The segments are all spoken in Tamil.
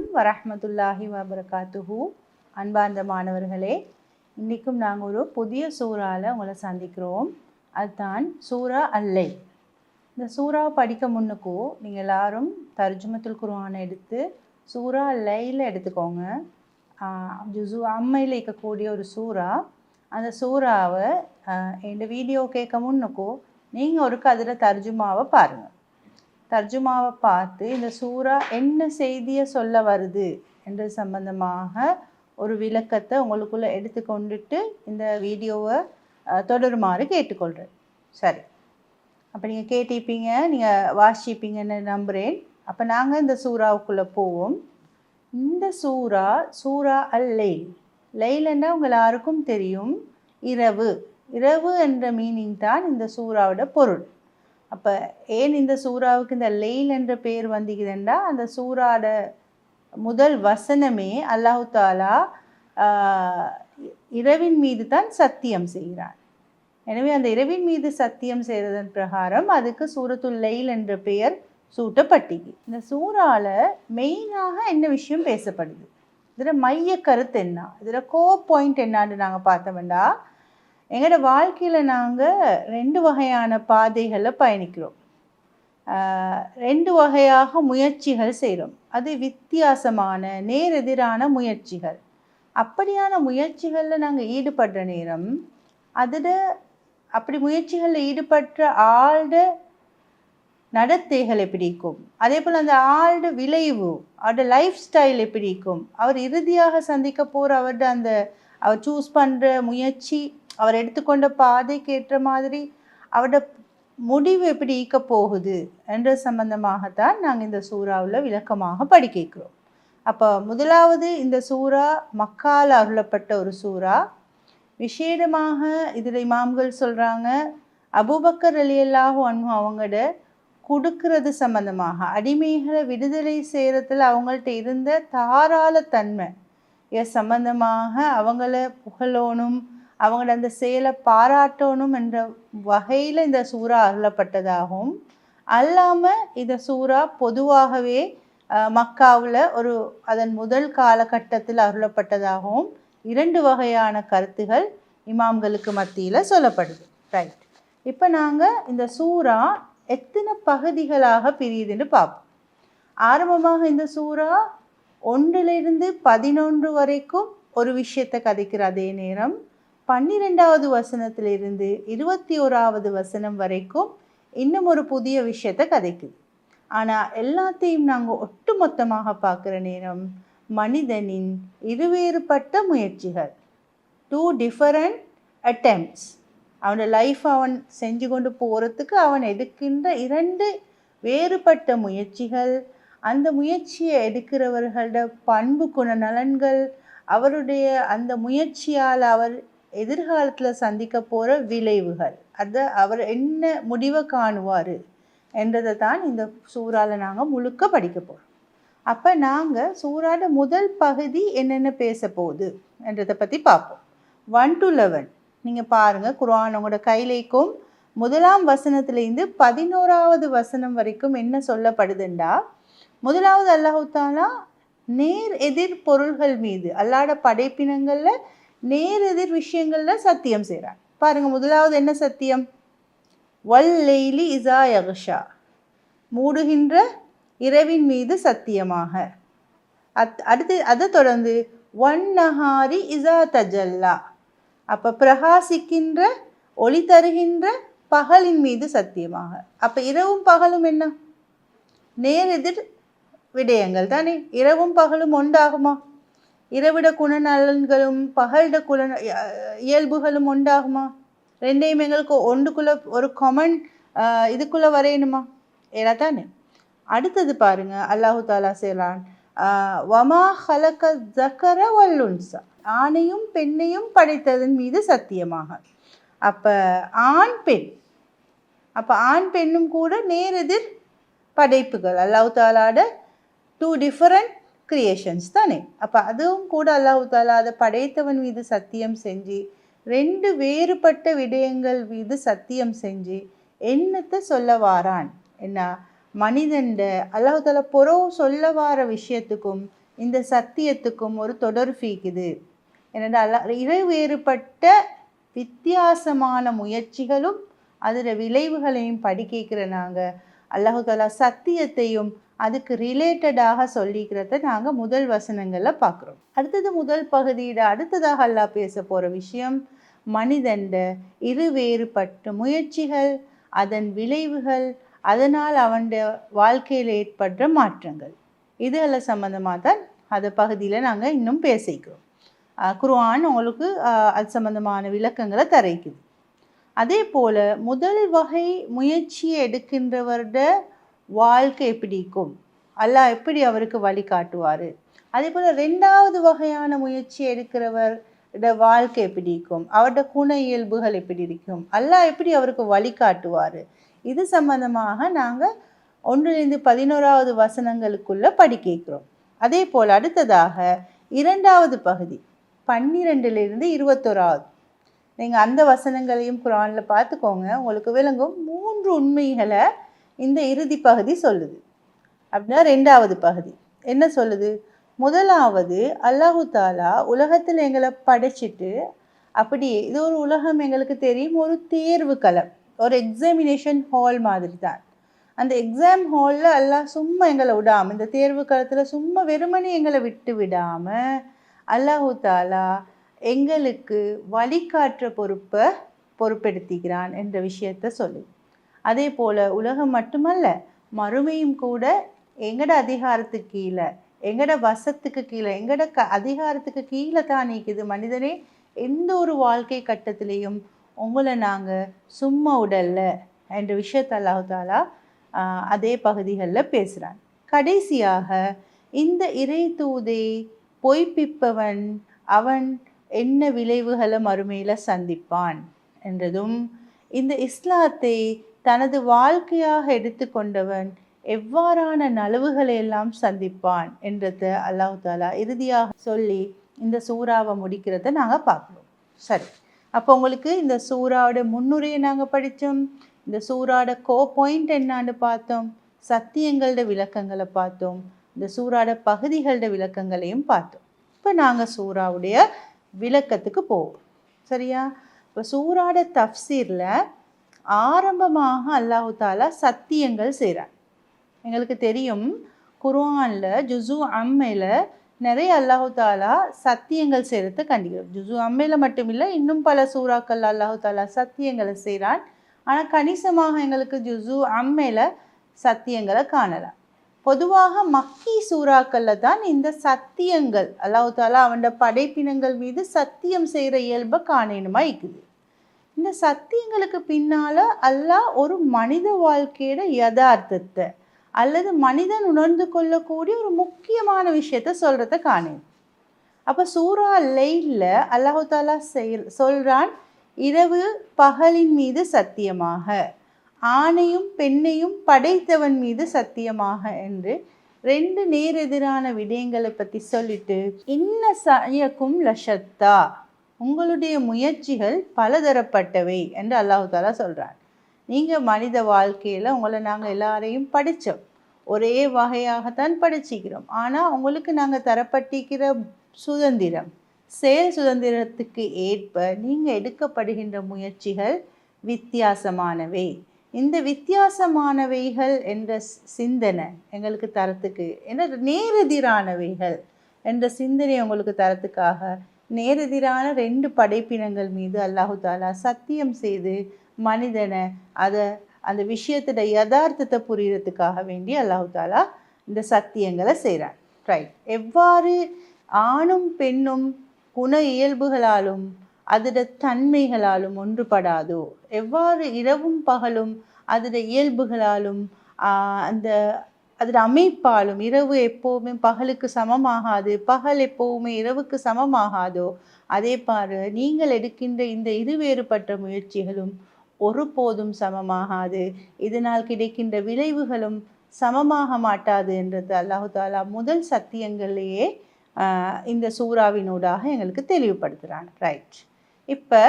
அலைக்கும் வரஹ்மத்துல்லாஹி வபரகாத்துஹு. அன்பார்ந்த மாணவர்களே, இன்றைக்கும் நாங்கள் ஒரு புதிய சூறாவில் உங்களை சந்திக்கிறோம். அதுதான் சூரா அல்லைல். இந்த சூறாவை படிக்க முன்னுக்கோ நீங்கள் எல்லாரும் தர்ஜுமத்துல் குர்ஆனை எடுத்து சூரா லைல எடுத்துக்கோங்க. ஜுசு அம்மையில் இருக்கக்கூடிய ஒரு சூறா. அந்த சூறாவை இந்த வீடியோ கேட்க முன்னுக்கோ நீங்கள் ஒரு அதில் தர்ஜுமாவை பாருங்கள். தர்ஜுமாவை பார்த்து இந்த சூறா என்ன செய்தியை சொல்ல வருது என்ற சம்பந்தமாக ஒரு விளக்கத்தை உங்களுக்குள்ளே எடுத்துக்கொண்டுட்டு இந்த வீடியோவை தொடருமாறு கேட்டுக்கொள்கிறேன். சரி, அப்போ நீங்கள் கேட்டிருப்பீங்க, நீங்கள் வாசிப்பீங்கன்னு நம்புகிறேன். அப்போ நாங்கள் இந்த சூறாவுக்குள்ளே போவோம். இந்த சூரா அல்லைல். லைலன்னா உங்கள் யாருக்கும் தெரியும், இரவு. இரவு என்ற மீனிங் தான் இந்த சூறாவோட பொருள். அப்போ ஏன் இந்த சூறாவுக்கு இந்த லைல் என்ற பேர் வந்திக்குதுண்டா, அந்த சூறாவோட முதல் வசனமே அல்லாஹு தாலா இரவின் மீது தான் சத்தியம் செய்கிறார். எனவே அந்த இரவின் மீது சத்தியம் செய்கிறதன் பிரகாரம் அதுக்கு சூரத்துல் லைல் என்ற பெயர் சூட்டப்பட்டிக்கு. இந்த சூறாவில் மெயினாக என்ன விஷயம் பேசப்படுது, இதில் மைய கருத்து என்ன, இதில் பாயிண்ட் என்னான்னு நாங்கள் பார்த்தோம்னா, எங்களோட வாழ்க்கையில் நாங்கள் 2 வகையான பாதைகளில் பயணிக்கிறோம். 2 வகையாக முயற்சிகள் செய்கிறோம். அது வித்தியாசமான நேரெதிரான முயற்சிகள். அப்படியான முயற்சிகளில் நாங்கள் ஈடுபடுற நேரம் அப்படி முயற்சிகளில் ஈடுபட்ட ஆள்ட நடத்தைகள் எப்படி இருக்கும், அதே போல் அந்த ஆள்ட விளைவு, அவரோட லைஃப் ஸ்டைல் எப்படி இருக்கும், அவர் இறுதியாக சந்திக்க போகிற அவர் சூஸ் பண்ணுற முயற்சி, அவர் எடுத்துக்கொண்ட பாதைக்கு ஏற்ற மாதிரி அவரோட முடிவு எப்படி ஈக்க போகுது என்ற சம்பந்தமாகத்தான் நாங்கள் இந்த சூறாவில் விளக்கமாக படிக்கிறோம். அப்போ முதலாவது, இந்த சூறா மக்கால் அருளப்பட்ட ஒரு சூறா. விசேடமாக இதில் இமாம்கள் சொல்கிறாங்க, அபூபக்கர் ரலியல்லாஹு அன்ஹு அவங்களோட கொடுக்கறது சம்பந்தமாக, அடிமைகளை விடுதலை செய்கிறதுல அவங்கள்ட்ட இருந்த தாராள தன்மை சம்பந்தமாக அவங்கள புகழோனும், அவங்களோட அந்த செயலை பாராட்டணும் என்ற வகையில் இந்த சூறா அருளப்பட்டதாகவும், அல்லாமல் இந்த சூறா பொதுவாகவே மக்காவில் அதன் முதல் காலகட்டத்தில் அருளப்பட்டதாகவும் 2 வகையான கருத்துகள் இமாம்களுக்கு மத்தியில் சொல்லப்படுது. ரைட், இப்போ நாங்கள் இந்த சூறா எத்தனை பகுதிகளாக பிரியுதுன்னு பார்ப்போம். ஆரம்பமாக இந்த சூறா 1லிருந்து 11 வரைக்கும் ஒரு விஷயத்தை கதைக்கிற அதே நேரம் 12வது வசனத்திலிருந்து 21வது வசனம் வரைக்கும் இன்னும் ஒரு புதிய விஷயத்தை கதைக்குது. ஆனால் எல்லாத்தையும் நாங்கள் ஒட்டுமொத்தமாக பார்க்குற நேரம் மனிதனின் இருவேறுபட்ட முயற்சிகள், 2 different attempts, அவனோட லைஃப் அவன் செஞ்சு கொண்டு போகிறதுக்கு அவன் எடுக்கின்ற 2 வேறுபட்ட முயற்சிகள், அந்த முயற்சியை எடுக்கிறவர்களோட பண்பு குணநலன்கள், அவருடைய அந்த முயற்சியால் அவர் எதிர்காலத்தில் சந்திக்க போகிற விளைவுகள், அவர் என்ன முடிவை காணுவார் என்றதை தான் இந்த சூறாவில் நாங்கள் முழுக்க படிக்க போகிறோம். அப்போ நாங்கள் சூறாவோட முதல் பகுதி என்னென்ன பேச போகுது என்றதை பற்றி பார்ப்போம். 1 to 11 நீங்கள் பாருங்கள், குர்ஆன் உங்களோட கையிலேக்கும் 1ஆம் வசனத்துலேருந்து 11வது வசனம் வரைக்கும் என்ன சொல்லப்படுதுண்டா, முதலாவது அல்லாஹு தாலா நேர் எதிர் பொருள்கள் மீது, அல்லாஹ்வோட படைப்பினங்களில் நேர் எதிர் விஷயங்களில் சத்தியம் செய்கிறார். பாருங்கள், முதலாவது என்ன சத்தியம், வல் லைலி இஸா யக்ஷா, மூடுகின்ற இரவின் மீது சத்தியமாக. அடுத்து அதை தொடர்ந்து வன் நஹாரி இஸா தஜல்லா, அப்போ பிரகாசிக்கின்ற ஒளி தருகின்ற பகலின் மீது சத்தியமாக. அப்போ இரவும் பகலும் என்ன, நேர் எதிர் விடயங்கள் தானே. இரவும் பகலும் ஒன்றாகுமா? இரவிட குணநலன்களும் பகலிட இயல்புகளும் ஒன்றாகுமா? 2யும் எங்களுக்கு ஒன்றுக்குள்ளே ஒரு காமன் இதுக்குள்ளே வரையணுமா? ஏன்னா தானே. அடுத்தது பாருங்க, அல்லாஹு தாலா செய்கிறான், வமா ஹலக ஜக்கர வல்லுன்சா, ஆணையும் பெண்ணையும் படைத்ததன் மீது சத்தியமாக. அப்போ ஆண் பெண், அப்போ ஆண் பெண்ணும் கூட நேரெதிர் படைப்புகள், அல்லாஹு தாலாட 2 different கிரியேஷன்ஸ் தானே. அப்போ அதுவும் கூட அல்லாஹு தாலா அதை படைத்தவன் மீது சத்தியம் செஞ்சு 2 வேறுபட்ட விடயங்கள் மீது சத்தியம் செஞ்சு என்னத்தை சொல்ல வாரான், என்ன மனிதண்ட அல்லாஹ் தஆலா பொறவு சொல்ல வார விஷயத்துக்கும் இந்த சத்தியத்துக்கும் ஒரு தொடர்பு இருக்குது. ஏனென்றால் இரு வேறுபட்ட வித்தியாசமான முயற்சிகளும் அதில் விளைவுகளையும் படிக்கிற நாங்கள் அல்லாஹு தாலா சத்தியத்தையும் அதுக்கு ரிலேட்டடாக சொல்லிக்கிறத நாங்கள் முதல் வசனங்களில் பார்க்குறோம். அடுத்தது முதல் பகுதியில் அடுத்ததாக அல்லாஹ் பேச போகிற விஷயம் மனிதண்ட இரு வேறுபட்ட முயற்சிகள், அதன் விளைவுகள், அதனால் அவன் வாழ்க்கையில் ஏற்படுற மாற்றங்கள். இதுகளை சம்மந்தமாக தான் அந்த பகுதியில் நாங்கள் இன்னும் பேசிக்கிறோம். குர்ஆன் உங்களுக்கு அது சம்மந்தமான விளக்கங்களை தரைக்குது. அதே போல் முதல் வகை முயற்சியை எடுக்கின்றவரோட வாழ்க்கை எப்படி இருக்கும், அல்லாஹ் எப்படி அவருக்கு வழிகாட்டுவார். அதே போல் ரெண்டாவது வகையான முயற்சி எடுக்கிறவரோட வாழ்க்கை எப்படி இருக்கும், அவரோட குண இயல்புகள் எப்படி இருக்கும், அல்லாஹ் எப்படி அவருக்கு வழிகாட்டுவார். இது சம்பந்தமாக நாங்கள் 1-11 வசனங்களுக்குள்ள படிக்கிறோம். அதே போல் அடுத்ததாக இரண்டாவது பகுதி 12-21. நீங்கள் அந்த வசனங்களையும் குர்ஆனில் பார்த்துக்கோங்க, உங்களுக்கு விளங்கும். 3 உண்மைகளை இந்த இறுதி பகுதி சொல்லுது. அப்படின்னா ரெண்டாவது பகுதி என்ன சொல்லுது? முதலாவது, அல்லாஹு தாலா உலகத்தில் எங்களை படைச்சிட்டு, அப்படி இது ஒரு உலகம் எங்களுக்கு தெரியும், ஒரு தேர்வு களம், ஒரு எக்ஸாமினேஷன் ஹால் மாதிரி தான். அந்த எக்ஸாம் ஹாலில் அல்லாஹ் சும்மா எங்களை விடாமல், இந்த தேர்வு களத்தில் சும்மா வெறுமனே எங்களை விட்டு விடாமல் அல்லாஹு தாலா எங்களுக்கு வழிகாட்டுற பொறுப்பெடுத்திக்கிறான் என்ற விஷயத்த சொல்லு. அதே போல் உலகம் மட்டுமல்ல, மறுமையும் கூட எங்கட அதிகாரத்துக்கு கீழே, எங்கட வசத்துக்கு கீழே, எங்கட அதிகாரத்துக்கு கீழே தான் நீக்குது. மனிதனே, எந்த ஒரு வாழ்க்கை கட்டத்திலையும் உங்களை நாங்கள் சும்மா உடல்ல என்ற விஷயத்தை அல்லாஹு தாலா அதே பகுதிகளில் பேசுகிறான். கடைசியாக இந்த இறை தூதை பொய்ப்பிப்பவன் அவன் என்ன விளைவுகளை மறுமையில் சந்திப்பான் என்றதும், இந்த இஸ்லாத்தை தனது வாழ்க்கையாக எடுத்துக்கொண்டவன் எவ்வாறான நலவுகளை எல்லாம் சந்திப்பான் என்றதை அல்லாஹு தாலா இறுதியாக சொல்லி இந்த சூறாவை முடிக்கிறத நாங்கள் பார்க்கணும். சரி, அப்போ உங்களுக்கு இந்த சூறாவோட முன்னுரையை நாங்கள் படித்தோம், இந்த சூறாவோட பாயிண்ட் என்னான்னு பார்த்தோம், சத்தியங்களோட விளக்கங்களை பார்த்தோம், இந்த சூறாவோட பகுதிகளோட விளக்கங்களையும் பார்த்தோம். இப்போ நாங்கள் சூறாவுடைய விளக்கத்துக்கு போவோம். சரியா? இப்போ சூறாவோட தஃப்சீரில் ஆரம்பமாக அல்லாஹு தாலா சத்தியங்கள் செய்கிறான். எங்களுக்கு தெரியும், குர்ஆனில் ஜுஸு அம்மையில் நிறைய அல்லாஹு தாலா சத்தியங்கள் செய்கிறத கண்டிக்கிறோம். ஜுஸு அம்மையில் மட்டுமில்லை, இன்னும் பல சூறாக்கள் அல்லாஹு தாலா சத்தியங்களை செய்கிறான். ஆனால் கணிசமாக எங்களுக்கு ஜுஸு அம்மையில் சத்தியங்களை காணலாம். பொதுவாக மக்கி சூறாக்களில் தான் இந்த சத்தியங்கள் அல்லாஹு தாலா அவனோட படைப்பினங்கள் மீது சத்தியம் செய்கிற இயல்பை காணணுமா இருக்குது. இந்த சத்தியங்களுக்கு பின்னால் அல்லாஹ் ஒரு மனித வாழ்க்கையோட யதார்த்தத்தை அல்லது மனிதன் உணர்ந்து கொள்ளக்கூடிய ஒரு முக்கியமான விஷயத்த சொல்கிறத காணேன். அப்போ சூரா லைலில் அல்லாஹு தாலா சொல்கிறான், இரவு பகலின் மீது சத்தியமாக, ஆணையும் பெண்ணையும் படைத்தவன் மீது சத்தியமாக என்று 2 நேரெதிரான விடயங்களை பற்றி சொல்லிட்டு, இன்ன சயக்கும் லஷத்தா, உங்களுடைய முயற்சிகள் பலதரப்பட்டவை என்று அல்லாஹு தாலா சொல்கிறான். நீங்கள் மனித வாழ்க்கையில் உங்களை நாங்கள் எல்லாரையும் படித்தோம், ஒரே வகையாகத்தான் படிச்சிக்கிறோம். ஆனால் உங்களுக்கு நாங்கள் தரப்பட்டிருக்கிற சுதந்திரம், செயல் சுதந்திரத்துக்கு ஏற்ப நீங்கள் எடுக்கப்படுகின்ற முயற்சிகள் வித்தியாசமானவை. இந்த வித்தியாசமானவைகள் என்ற சிந்தனை எங்களுக்கு தரத்துக்கு, என்ற நேரெதிரானவைகள் என்ற சிந்தனை உங்களுக்கு தரத்துக்காக நேரெதிரான 2 படைப்பினங்கள் மீது அல்லாஹு தாலா சத்தியம் செய்து மனிதனை அந்த விஷயத்தோட யதார்த்தத்தை புரியறதுக்காக வேண்டி அல்லாஹு தாலா இந்த சத்தியங்களை செய்கிறான். ரைட். எவ்வாறு ஆணும் பெண்ணும் குண இயல்புகளாலும் அதோட தன்மைகளாலும் ஒன்றுபடாதோ, எவ்வாறு இரவும் பகலும் அதோட இயல்புகளாலும் அதோட அமைப்பாலும் இரவு எப்போவுமே பகலுக்கு சமமாகாது, பகல் எப்போவுமே இரவுக்கு சமமாகாதோ, அதே பாரு நீங்கள் எடுக்கின்ற இந்த இருவேறுபட்ட முயற்சிகளும் ஒருபோதும் சமமாகாது, இதனால் கிடைக்கின்ற விளைவுகளும் சமமாக மாட்டாது என்றது அல்லாஹு தாலா முதல் சத்தியங்களையே இந்த சூறாவினூடாக எங்களுக்கு தெளிவுபடுத்துகிறான். ரைட். இப்போ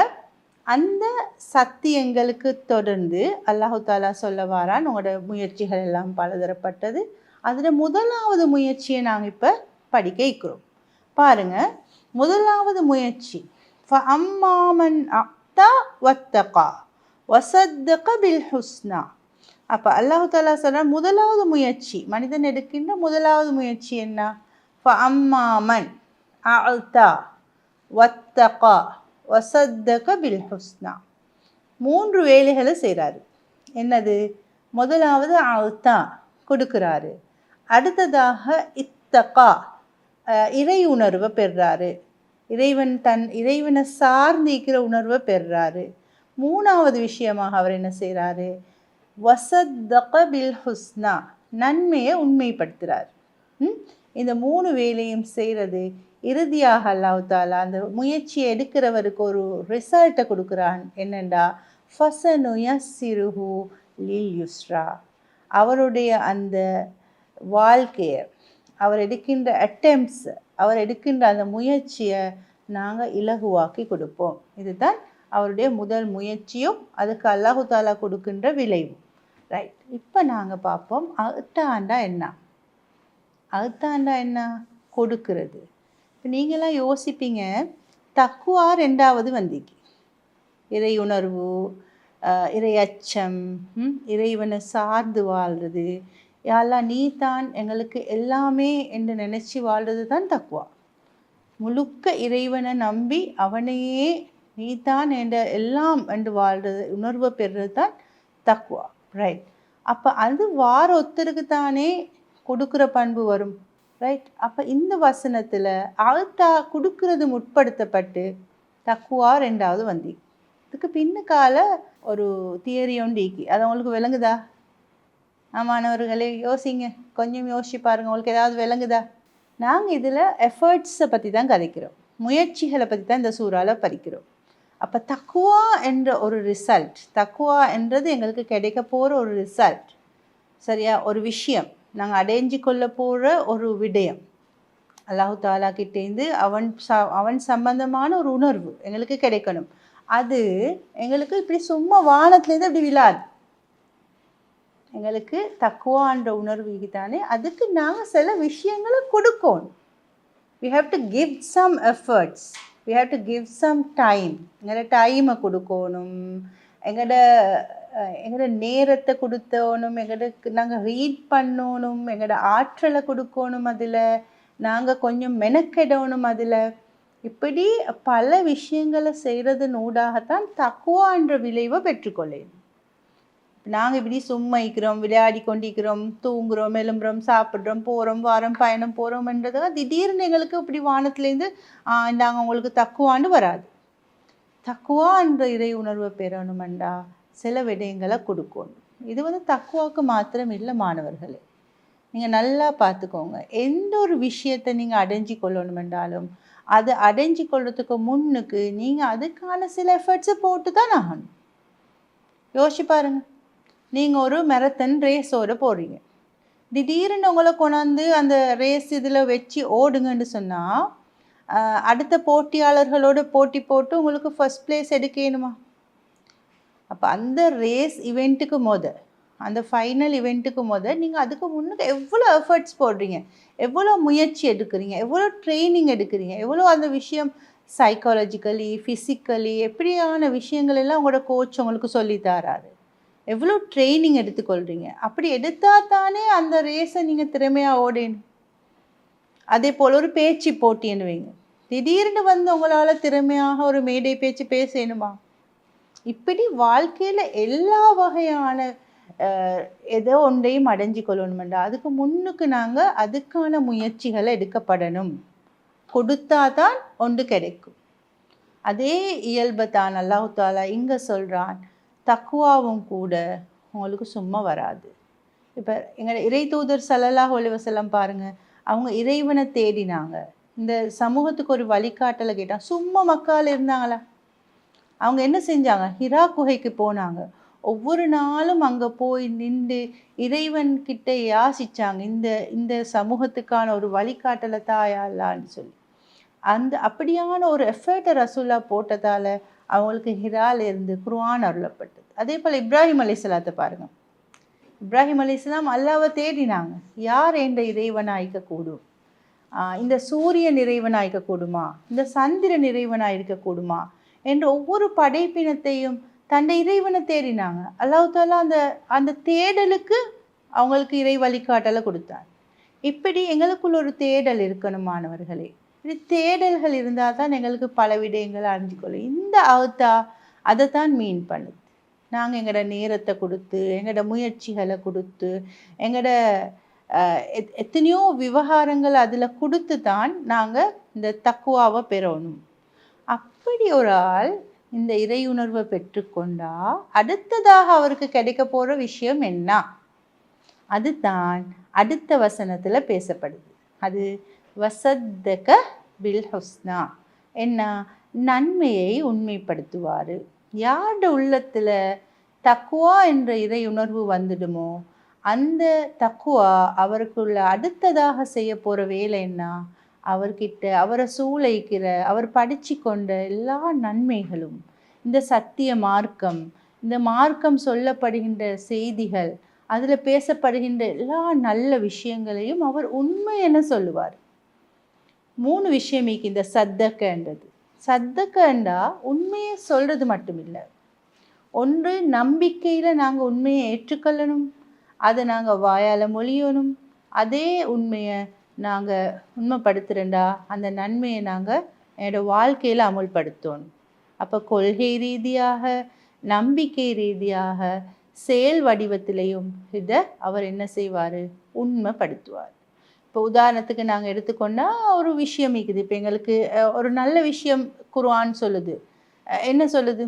அந்த சத்தியங்களுக்கு தொடர்ந்து அல்லாஹு தாலா சொல்ல வாரான், உங்களோட முயற்சிகள் எல்லாம் பலதரப்பட்டது. அதில் முதலாவது முயற்சியை நாங்கள் இப்போ படிக்க இருக்கிறோம். பாருங்க, முதலாவது முயற்சி فَأَمَّا مَنْ أَعْطَى وَاتَّقَى وَصَدَّقَ بِالْحُسْنَى. அப்போ அல்லாஹ் தஆலா சொல்ற முதலாவது முயற்சி, மனிதன் எடுக்கின்ற முதலாவது முயற்சி என்ன? فَأَمَّا مَنْ أَعْطَى وَاتَّقَى وَصَدَّقَ بِالْحُسْنَى. 3 வேலைகளை செய்கிறாரு. என்னது? முதலாவது அழ்த்தா கொடுக்குறாரு, அடுத்ததாக இத்தகா இறை உணர்வை பெறுறாரு, இறைவனை சார்ந்திருக்கிற உணர்வை பெறுறாரு. 3வது விஷயமாக அவர் என்ன செய்கிறாரு? வசத்தக பில் ஹுஸ்னா நன்மையை உண்மைப்படுத்துகிறார். இந்த 3 வேலையும் செய்கிறது இறுதியாக அல்லாஹ் தஆலா அந்த முயற்சியை எடுக்கிறவருக்கு ஒரு ரிசல்ட்டை கொடுக்குறான். என்னண்டா ஃபஸனுயஸ்ஸிருஹு லில் யுஸ்ரா. அவருடைய அந்த வாழ்க்கையை, அவர் எடுக்கின்ற அட்டெம்ப்ட்ஸ், அவர் எடுக்கின்ற அந்த முயற்சியை நாங்கள் இலகுவாக்கி கொடுப்போம். இதுதான் அவருடைய முதல் முயற்சியும் அதுக்கு அல்லாஹு தாலா கொடுக்கின்ற விளைவு. ரைட், இப்போ நாங்கள் பார்ப்போம் அத்தாண்டா என்ன. அத்தாண்டா என்ன? கொடுக்கிறது. இப்போ நீங்களாம் யோசிப்பீங்க, தக்குவா 2வது வந்திக்கு, இறை உணர்வு, இறை அச்சம், இறைவனை சார்ந்து வாழ்கிறது, யாரெல்லாம் நீ தான் எங்களுக்கு எல்லாமே என்று நினச்சி வாழ்கிறது தான் தக்குவா. முழுக்க இறைவனை நம்பி அவனையே நீ தான் என்ற எல்லாம் என்று வாழ்கிறது, உணர்வை பெறுறது தான் தக்குவா. ரைட், அப்போ அது வார ஒருத்தருக்கு தானே கொடுக்குற பண்பு வரும். ரைட், அப்போ இந்த வசனத்தில் அழ்த்தா கொடுக்கறது முற்படுத்தப்பட்டு தக்குவா 2வது வந்தி. இதுக்கு பின்னுக்கால ஒரு தியரி ஒண்டிக்கு, அது உங்களுக்கு விளங்குதா? மாணவர்களே யோசிங்க, கொஞ்சம் யோசிச்சு பாருங்கள், உங்களுக்கு ஏதாவது விளங்குதா? நாங்கள் இதில் எஃபர்ட்ஸை பற்றி தான் கதைக்கிறோம், முயற்சிகளை பற்றி தான் இந்த சூறாவில் படிக்கிறோம். அப்போ தக்குவா என்ற ஒரு ரிசல்ட், தக்குவா என்றது எங்களுக்கு கிடைக்க போகிற ஒரு ரிசல்ட், சரியா? ஒரு விஷயம், நாங்கள் அடைஞ்சு கொள்ள போகிற ஒரு விடயம், அல்லாஹு தாலா கிட்டேருந்து அவன் சம்பந்தமான ஒரு உணர்வு எங்களுக்கு கிடைக்கணும். அது எங்களுக்கு இப்படி சும்மா வானத்துலேருந்து அப்படி விழாது. எங்களுக்கு தக்குவான்ற உணர்வுக்கு தானே அதுக்கு நாங்கள் சில விஷயங்களை கொடுக்கணும். we have to give some efforts, we have to give some time. எங்களோட டைமை கொடுக்கணும், எங்களோட நேரத்தை கொடுத்தோணும், நாங்கள் ரீட் பண்ணணும், எங்களோட ஆற்றலை கொடுக்கணும், அதில் நாங்கள் கொஞ்சம் மெனக்கெடணும், அதில் இப்படி பல விஷயங்களை செய்கிறதன் ஊடாகத்தான் தக்குவான்ற விளைவை பெற்றுக்கொள்ளணும். நாங்கள் இப்படி சும்மா இருக்கிறோம், விளையாடி கொண்டிருக்கிறோம், தூங்குகிறோம், எழும்புறோம், சாப்பிட்றோம், போகிறோம், வாரம் பயணம் போகிறோம்ன்றதுக்காக திடீர்னு எங்களுக்கு இப்படி வானத்துலேருந்து நாங்கள் உங்களுக்கு தக்குவான்னு வராது. தக்குவான்ற இறை உணர்வை பெறணுமெண்டா சில விடயங்களை கொடுக்கணும். இது தக்குவாவுக்கு மாத்திரம் இல்லை மாணவர்களே, நீங்கள் நல்லா பார்த்துக்கோங்க. எந்த ஒரு விஷயத்தை நீங்கள் அடைஞ்சு கொள்ளணுமென்றாலும் அதை அடைஞ்சு கொள்றதுக்கு முன்னுக்கு நீங்கள் அதுக்கான சில எஃபர்ட்ஸை போட்டு தான் ஆகணும். யோசிச்சு பாருங்கள், நீங்கள் ஒரு மெரத்தன் ரேஸோடு போடுறீங்க, திடீர்னு உங்களை கொண்டாந்து அந்த ரேஸ் இதில் வச்சு ஓடுங்கன்னு சொன்னால் அடுத்த போட்டியாளர்களோடு போட்டி போட்டு உங்களுக்கு ஃபர்ஸ்ட் பிளேஸ் எடுக்கணுமா? அப்போ அந்த ரேஸ் இவெண்ட்டுக்கு அந்த ஃபைனல் இவெண்ட்டுக்கு நீங்கள் அதுக்கு முன்னுக்கு எவ்வளோ எஃபர்ட்ஸ் போடுறீங்க, எவ்வளோ முயற்சி எடுக்கிறீங்க, எவ்வளோ ட்ரைனிங் எடுக்கிறீங்க, எவ்வளோ அந்த விஷயம் சைக்காலஜிக்கலி ஃபிசிக்கலி எப்படியான விஷயங்கள் எல்லாம் உங்களோட கோச் உங்களுக்கு சொல்லித்தராரு, எவ்வளோ ட்ரைனிங் எடுத்துக்கொள்கிறீங்க. அப்படி எடுத்தால் தானே அந்த ரேஸை நீங்கள் திறமையாக ஓடணும். அதே போல் ஒரு பேச்சு போட்டின்னு வைங்க, திடீர்னு உங்களால் திறமையாக ஒரு மேடை பேச்சு பேசணுமா? இப்படி வாழ்க்கையில் எல்லா வகையான ஏதோ ஒன்றையும் அடைஞ்சு கொள்ளணுமெண்டா அதுக்கு முன்னுக்கு நாங்கள் அதுக்கான முயற்சிகளை எடுக்கப்படணும். கொடுத்தா தான் ஒன்று கிடைக்கும். அதே இயல்பை தான் அல்லாஹ் தாலா இங்கே சொல்கிறான், தக்குவாவும் கூட உங்களுக்கு சும்மா வராது. இப்போ எங்கள் இறை தூதர் ஸல்லல்லாஹு அலைஹி வஸல்லம் பாருங்கள், அவங்க இறைவனை தேடினாங்க, இந்த சமூகத்துக்கு ஒரு வழிகாட்டலை கேட்டாங்க. சும்மா மக்கள் இருந்தாங்களா? அவங்க என்ன செஞ்சாங்க? ஹிரா குகைக்கு போனாங்க. ஒவ்வொரு நாளும் அங்கே போய் நின்று இறைவன் கிட்ட யாசிச்சாங்க, இந்த சமூகத்துக்கான ஒரு வழிகாட்டலை தாயாலான்னு சொல்லி. அப்படியான ஒரு எஃபர்ட்டை ரசூலா போட்டதால் அவங்களுக்கு ஹிராலிருந்து குர்ஆன் அருளப்பட்டது. அதே போல் இப்ராஹிம் அலைஹிஸ்ஸலாத்தை பாருங்கள். இப்ராஹிம் அலைஹிஸ்ஸலாம் அல்லாவை தேடினாங்க, யார் என்ற இறைவனை அழைக்கக்கூடும். இந்த சூரியன் இறைவனாக இருக்கக்கூடுமா, இந்த சந்திரன் இறைவனாக இருக்கக்கூடுமா என்ற ஒவ்வொரு படைப்பினத்தையும் தன்னை இறைவனை தேடினாங்க. அல்லாஹ் தாலா அந்த அந்த தேடலுக்கு அவங்களுக்கு இறை வழிகாட்டலை கொடுத்தார். இப்படி எங்களுக்குள்ள ஒரு தேடல் இருக்கணும் மாணவர்களே. இப்படி தேடல்கள் இருந்தால் தான் எங்களுக்கு பல விடயங்களை அறிஞ்சிக்கொள்ளும். இந்த அவத்தா அதை தான் மீன் பண்ணுது. நாங்கள் எங்களோட நேரத்தை கொடுத்து, எங்களோட முயற்சிகளை கொடுத்து, எங்களோட எத்தனையோ விவகாரங்கள் அதில் கொடுத்து தான் நாங்கள் இந்த தக்குவாவை பெறணும். அப்படி ஒரு ஆள் இந்த இறையுணர்வை பெற்றுக்கொண்டா அடுத்ததாக அவருக்கு கிடைக்க போகிற விஷயம் என்ன? அதுதான் அடுத்த வசனத்தில் பேசப்படுது. அது வசத்தக பில் ஹுஸ்னா, என்ன? நன்மையை உண்மைப்படுத்துவார். யாரோட உள்ளத்தில் தக்குவா என்ற இறை உணர்வு வந்துடுமோ அந்த தக்குவா அவருக்குள்ள அடுத்ததாக செய்ய போகிற வேலை என்ன? அவர்கிட்ட அவரை சூளைக்கிற அவர் படித்து கொண்ட எல்லா நன்மைகளும், இந்த சத்திய மார்க்கம், இந்த மார்க்கம் சொல்லப்படுகின்ற செய்திகள், அதில் பேசப்படுகின்ற எல்லா நல்ல விஷயங்களையும் அவர் உண்மை என சொல்லுவார். 3 விஷயம் இந்த சத்தக்கன்றது. சத்தக்கண்டா உண்மையை சொல்கிறது மட்டும் இல்லை. ஒன்று, நம்பிக்கையில் நாங்கள் உண்மையை ஏற்றுக்கொள்ளணும், அதை நாங்கள் வாயால் மொழியணும். அதே உண்மையை நாங்கள் உண்மைப்படுத்துகிறேன்டா அந்த நன்மையை நாங்கள் என்னோடய வாழ்க்கையில் அமுல்படுத்தணும். அப்போ கொள்கை ரீதியாக, நம்பிக்கை ரீதியாக, செயல் வடிவத்திலையும் இதை அவர் என்ன செய்வார்? உண்மைப்படுத்துவார். இப்போ உதாரணத்துக்கு நாங்கள் எடுத்துக்கொண்டால் ஒரு விஷயம் இருக்குது. இப்போ எங்களுக்கு ஒரு நல்ல விஷயம் குர்ஆன் சொல்லுது. என்ன சொல்லுது?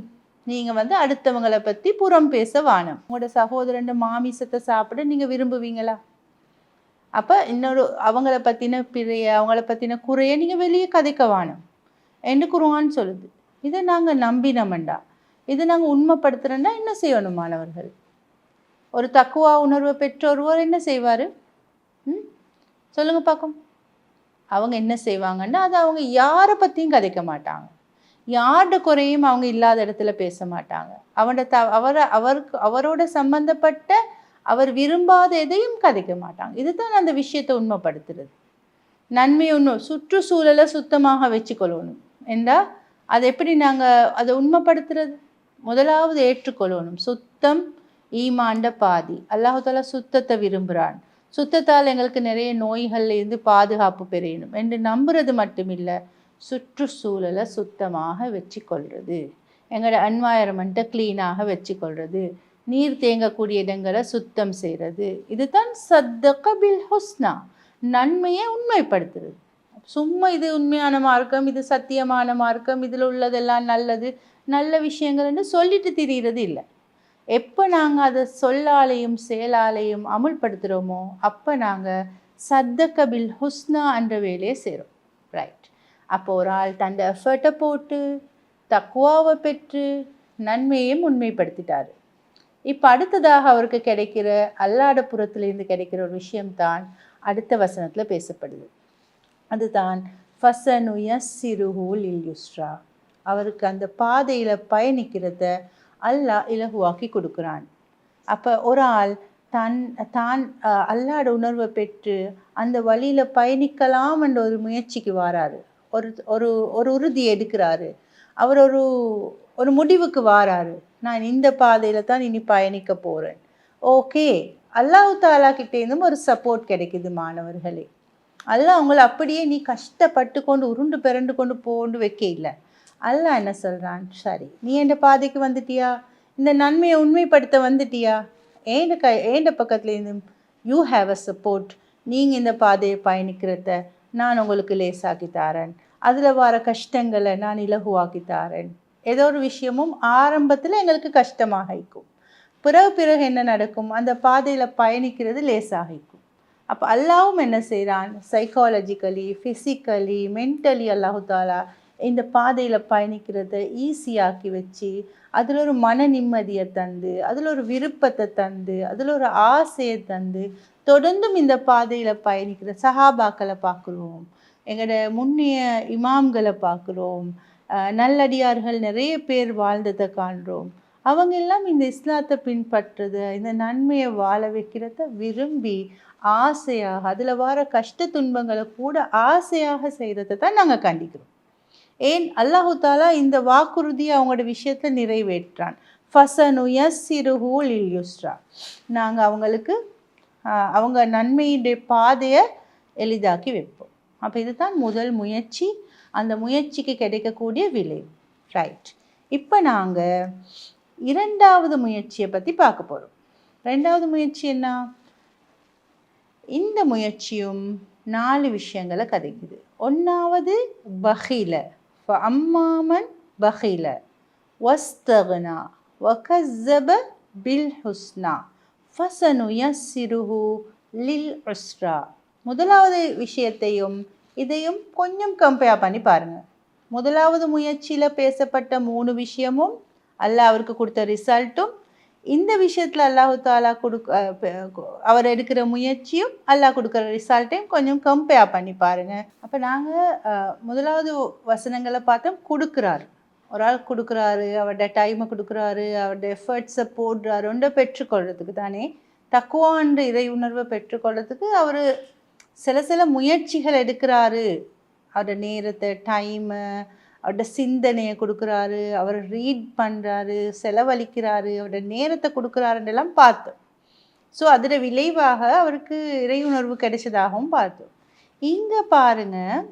நீங்கள் அடுத்தவங்களை பற்றி புறம் பேச வானம். உங்களோட சகோதரன் மாமிசத்தை சாப்பிட நீங்கள் விரும்புவீங்களா? அப்போ அவங்கள பற்றின பிழைய, அவங்கள பற்றின குறைய நீங்கள் வெளியே கதைக்க வானம் என்று குர்ஆன் சொல்லுது. இதை நாங்கள் நம்பினோம்டா, இதை நாங்கள் உண்மைப்படுத்துகிறோன்னா என்ன செய்யணும் மாணவர்கள்? ஒரு தக்குவா உணர்வை பெற்ற ஒருவர் என்ன செய்வார்? சொல்லுங்க பார்க்கும். அவங்க என்ன செய்வாங்கன்னா, அது அவங்க யாரை பற்றியும் கதைக்க மாட்டாங்க, யாரோட குறையும் அவங்க இல்லாத இடத்துல பேச மாட்டாங்க. அவரோட சம்பந்தப்பட்ட அவர் விரும்பாத எதையும் கதைக்க மாட்டாங்க. இதுதான் அந்த விஷயத்தை உண்மைப்படுத்துறது. நன்மை சுற்றுச்சூழலை சுத்தமாக வச்சுக்கொள்ளணும் என்றால் அது எப்படி நாங்கள் அதை உண்மைப்படுத்துறது? முதலாவது ஏற்றுக்கொள்ளணும். சுத்தம் ஈமாண்ட பாதி. அல்லாஹ் தாலா சுத்தத்தை விரும்புகிறான். சுத்தத்தால் எங்களுக்கு நிறைய நோய்கள்ல இருந்து பாதுகாப்பு பெறணும் என்று நம்புறது மட்டுமில்லை, சுற்றுச்சூழலை சுத்தமாக வச்சுக்கொள்வது, எங்களோட என்வாயர்மெண்ட்டை க்ளீனாக வச்சுக்கொள்வது, நீர் தேங்கக்கூடிய இடங்களை சுத்தம் செய்கிறது. இதுதான் சத்தக பில் ஹுஸ்னா, நன்மையை உண்மைப்படுத்துறது. சும்மா இது உண்மையான மார்க்கம், இது சத்தியமான மார்க்கம், இதில் உள்ளதெல்லாம் நல்லது, நல்ல விஷயங்கள் என்று சொல்லிட்டு திரிகிறது இல்லை. எப்போ நாங்கள் அதை சொல்லாலையும் செயலாலையும் அமுல்படுத்துகிறோமோ அப்போ நாங்கள் சத்தக பில் ஹுஸ்னா என்ற வேலையை செய்கிறோம். ரைட். அப்போ ஒரு ஆள் தன் எஃபர்ட்டை போட்டு தக்குவாவை பெற்று நன்மையையும் உண்மைப்படுத்திட்டார். இப்போ அடுத்ததாக அவருக்கு கிடைக்கிற அல்லாட புறத்திலிருந்து கிடைக்கிற ஒரு விஷயம்தான் அடுத்த வசனத்தில் பேசப்படுது. அதுதான் ஃபஸனு யஸ்ஸிருஹு லில் யுஸ்ரா. அவருக்கு அந்த பாதையில் பயணிக்கிறத அல்லாஹ் இலகுவாக்கி கொடுக்குறான். அப்போ ஒரு ஆள் தான் அல்லாட உணர்வை பெற்று அந்த வழியில் பயணிக்கலாம் என்ற ஒரு முயற்சிக்கு வாராரு, ஒரு உறுதி எடுக்கிறாரு, அவர் ஒரு முடிவுக்கு வாராரு, நான் இந்த பாதையில் தான் இனி பயணிக்க போகிறேன். ஓகே, அல்லாஹ் தாலா கிட்டேருந்தும் ஒரு சப்போர்ட் கிடைக்குது மாணவர்களே. அல்லாஹ் அவங்கள அப்படியே நீ கஷ்டப்பட்டு கொண்டு உருண்டு பிறண்டு கொண்டு போண்டு வைக்க இல்லை. அல்லாஹ் என்ன சொல்கிறான்? சரி, நீ என் பாதைக்கு வந்துட்டியா, இந்த நன்மையை உண்மைப்படுத்த வந்துட்டியா, ஏண்ட பக்கத்துலேருந்து யூ ஹாவ் அ சப்போர்ட். நீங்கள் இந்த பாதையை பயணிக்கிறத நான் உங்களுக்கு லேசாக்கி தாரேன், அதில் வர கஷ்டங்களை நான் இலகுவாக்கி தாரேன். ஏதோ ஒரு விஷயமும் ஆரம்பத்தில் எங்களுக்கு கஷ்டமாக இருக்கும், பிறகு என்ன நடக்கும்? அந்த பாதையில் பயணிக்கிறது லேசாக இருக்கும். அப்போ அல்லாவும் என்ன செய்கிறான்? சைக்காலஜிக்கலி, ஃபிசிக்கலி, மென்டலி அல்லாஹு தாலா இந்த பாதையில் பயணிக்கிறத ஈஸியாக்கி வச்சு அதில் ஒரு மன நிம்மதியை தந்து, அதில் ஒரு விருப்பத்தை தந்து, அதில் ஒரு ஆசையை தந்து தொடர்ந்தும் இந்த பாதையில் பயணிக்கிற சஹாபாக்களை பார்க்குறோம், எங்களோட முன்னைய இமாம்களை பார்க்குறோம், நல்லடியார்கள் நிறைய பேர் வாழ்ந்ததை காண்றோம். அவங்க எல்லாம் இந்த இஸ்லாத்தை பின்பற்றுறத, இந்த நன்மையை வாழ வைக்கிறத விரும்பி ஆசையாக அதில் வர கஷ்ட துன்பங்களை கூட ஆசையாக செய்கிறத தான் நாங்கள் கண்டிக்கிறோம். ஏன் அல்லாஹு தாலா இந்த வாக்குறுதியை அவங்களோட விஷயத்தில் நிறைவேற்றான். ஃபசனு யஸ்ஸிருஹு லில் யுஸ்ரா, நாங்கள் அவங்களுக்கு அவங்க நன்மையுடைய பாதையை எளிதாக்கி வைப்போம். அப்போ இதுதான் முதல் முயற்சி, அந்த முயற்சிக்கு கிடைக்கக்கூடிய விளைவு. ரைட், இப்போ நாங்கள் இரண்டாவது முயற்சியை பற்றி பார்க்க போகிறோம். ரெண்டாவது முயற்சி என்ன? இந்த முயற்சியும் 4 விஷயங்களை கதைக்குது. ஒன்றாவது பஹில, அம்மாமன் பஹில வஸ்தக்னா வகஸ்ஸப பில் ஹுஸ்னா ஃபஸனுயஸ்ஸிருஹு லில் உஸ்ரா. முதலாவது விஷயத்தையும் இதையும் கொஞ்சம் கம்பேர் பண்ணி பாருங்கள். முதலாவது முயற்சியில் பேசப்பட்ட 3 விஷயமும் அல்லாஹ் அவருக்கு கொடுத்த ரிசல்ட்டும், இந்த விஷயத்தில் அல்லாஹு தாலா அவர் எடுக்கிற முயற்சியும் அல்லாஹ் கொடுக்குற ரிசல்ட்டையும் கொஞ்சம் கம்பேர் பண்ணி பாருங்கள். அப்போ நாங்கள் முதலாவது வசனங்களை பார்த்தோம். கொடுக்குறாரு, ஒரு ஆள் கொடுக்குறாரு, அவரோட டைமை கொடுக்குறாரு, அவரோட எஃபர்ட்ஸை போடுறாரு, ஒன்றை பெற்றுக்கொள்கிறதுக்கு தானே. தக்குவான்ற இறை உணர்வை பெற்றுக்கொள்கிறதுக்கு அவர் சில முயற்சிகள் எடுக்கிறாரு. அவரோட நேரத்தை, டைமை, அவரோட சிந்தனையை கொடுக்குறாரு, அவர் ரீட் பண்ணுறாரு, செலவழிக்கிறாரு, அவரோட நேரத்தை கொடுக்குறாருன்றெல்லாம் பார்த்தோம். ஸோ அதோட விளைவாக அவருக்கு இறை உணர்வு கிடைச்சதாகவும் பார்த்தோம். இங்கே பாருங்கள்,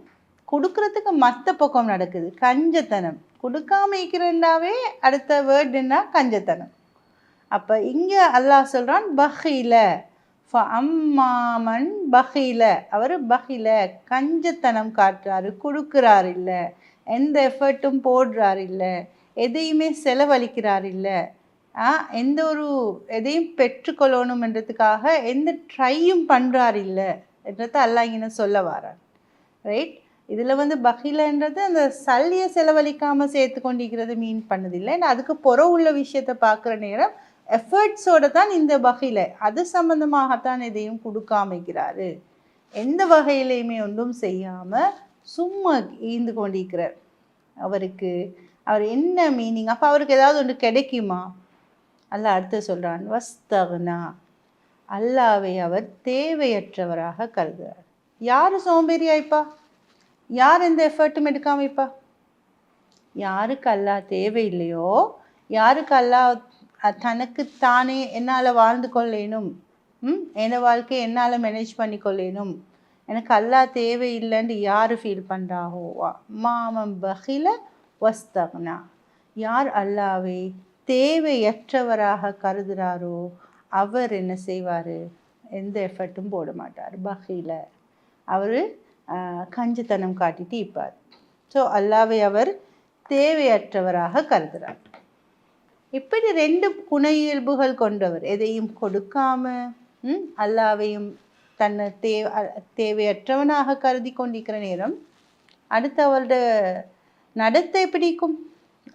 கொடுக்குறதுக்கு மற்ற பக்கம் நடக்குது, கஞ்சத்தனம். கொடுக்காம இருக்கிறண்டாவே அடுத்த வேர்டு என்ன? கஞ்சத்தனம். அப்போ இங்கே அல்லாஹ் சொல்கிறான் பஹில, அம்மாமன் பஹில, அவர் பஹில கஞ்சத்தனம் காட்டுறாரு, கொடுக்குறாரு இல்லை, எந்த எஃபர்ட்டும் போடுறாரு இல்லை, எதையுமே செலவழிக்கிறார் இல்லை, எந்த ஒரு எதையும் பெற்றுக்கொள்ளணும்ன்றதுக்காக எந்த ட்ரையும் பண்ணுறாரு இல்லை என்றதை அல்லாஹ் இங்கே சொல்ல வரார். ரைட், இதில் பஹிலன்றது அந்த சல்லியை செலவழிக்காமல் சேர்த்து கொண்டிருக்கிறது மீன் பண்ணதில்லை. அதுக்கு உள்ள விஷயத்தை பார்க்குற நேரம் எஃபர்ட்ஸோடு தான் இந்த பஹில, அது சம்மந்தமாகத்தான் எதையும் கொடுக்காமைக்கிறாரு, எந்த வகையிலையுமே ஒன்றும் செய்யாமல் சும்மா ஈந்து கொண்டிருக்கிறார். அவர் என்ன மீனிங்? அப்போ அவருக்கு ஏதாவது ஒன்று கிடைக்குமா? அல்லாஹ் அடுத்து சொல்கிறான் வஸ்தக்னா, அல்லாவை அவர் தேவையற்றவராக கருதுகிறார். யார் சோம்பேறியாய்ப்பா? யார் எந்த எஃபர்ட்டும் எடுக்காமைப்பா? யாருக்கு அல்லாஹ் தேவையில்லையோ, யாருக்கு அல்லாஹ் தனக்கு தானே என்னால் வாழ்ந்து கொள்ளணும், என் வாழ்க்கையை என்னால் மேனேஜ் பண்ணி கொள்ளணும், எனக்கு அல்லாஹ் தேவையில்லைன்னு யார் ஃபீல் பண்ணுறாஹோ, மாமம் பஹில வஸ்தக்னா, யார் அல்லாவை தேவையற்றவராக கருதுகிறாரோ அவர் என்ன செய்வார்? எந்த எஃபர்ட்டும் போட மாட்டார். பஹில, அவர் கஞ்சத்தனம் காட்டிட்டு இருப்பார். ஸோ அல்லாவை அவர் தேவையற்றவராக கருதுகிறார். இப்படி 2 குண இயல்புகள் கொண்டவர், எதையும் கொடுக்காம அல்லாவையும் தன்னை தேவையற்றவனாக கருதி கொண்டிருக்கிற நேரம் அடுத்து அவரோட நடத்தை எப்படி இருக்கும்?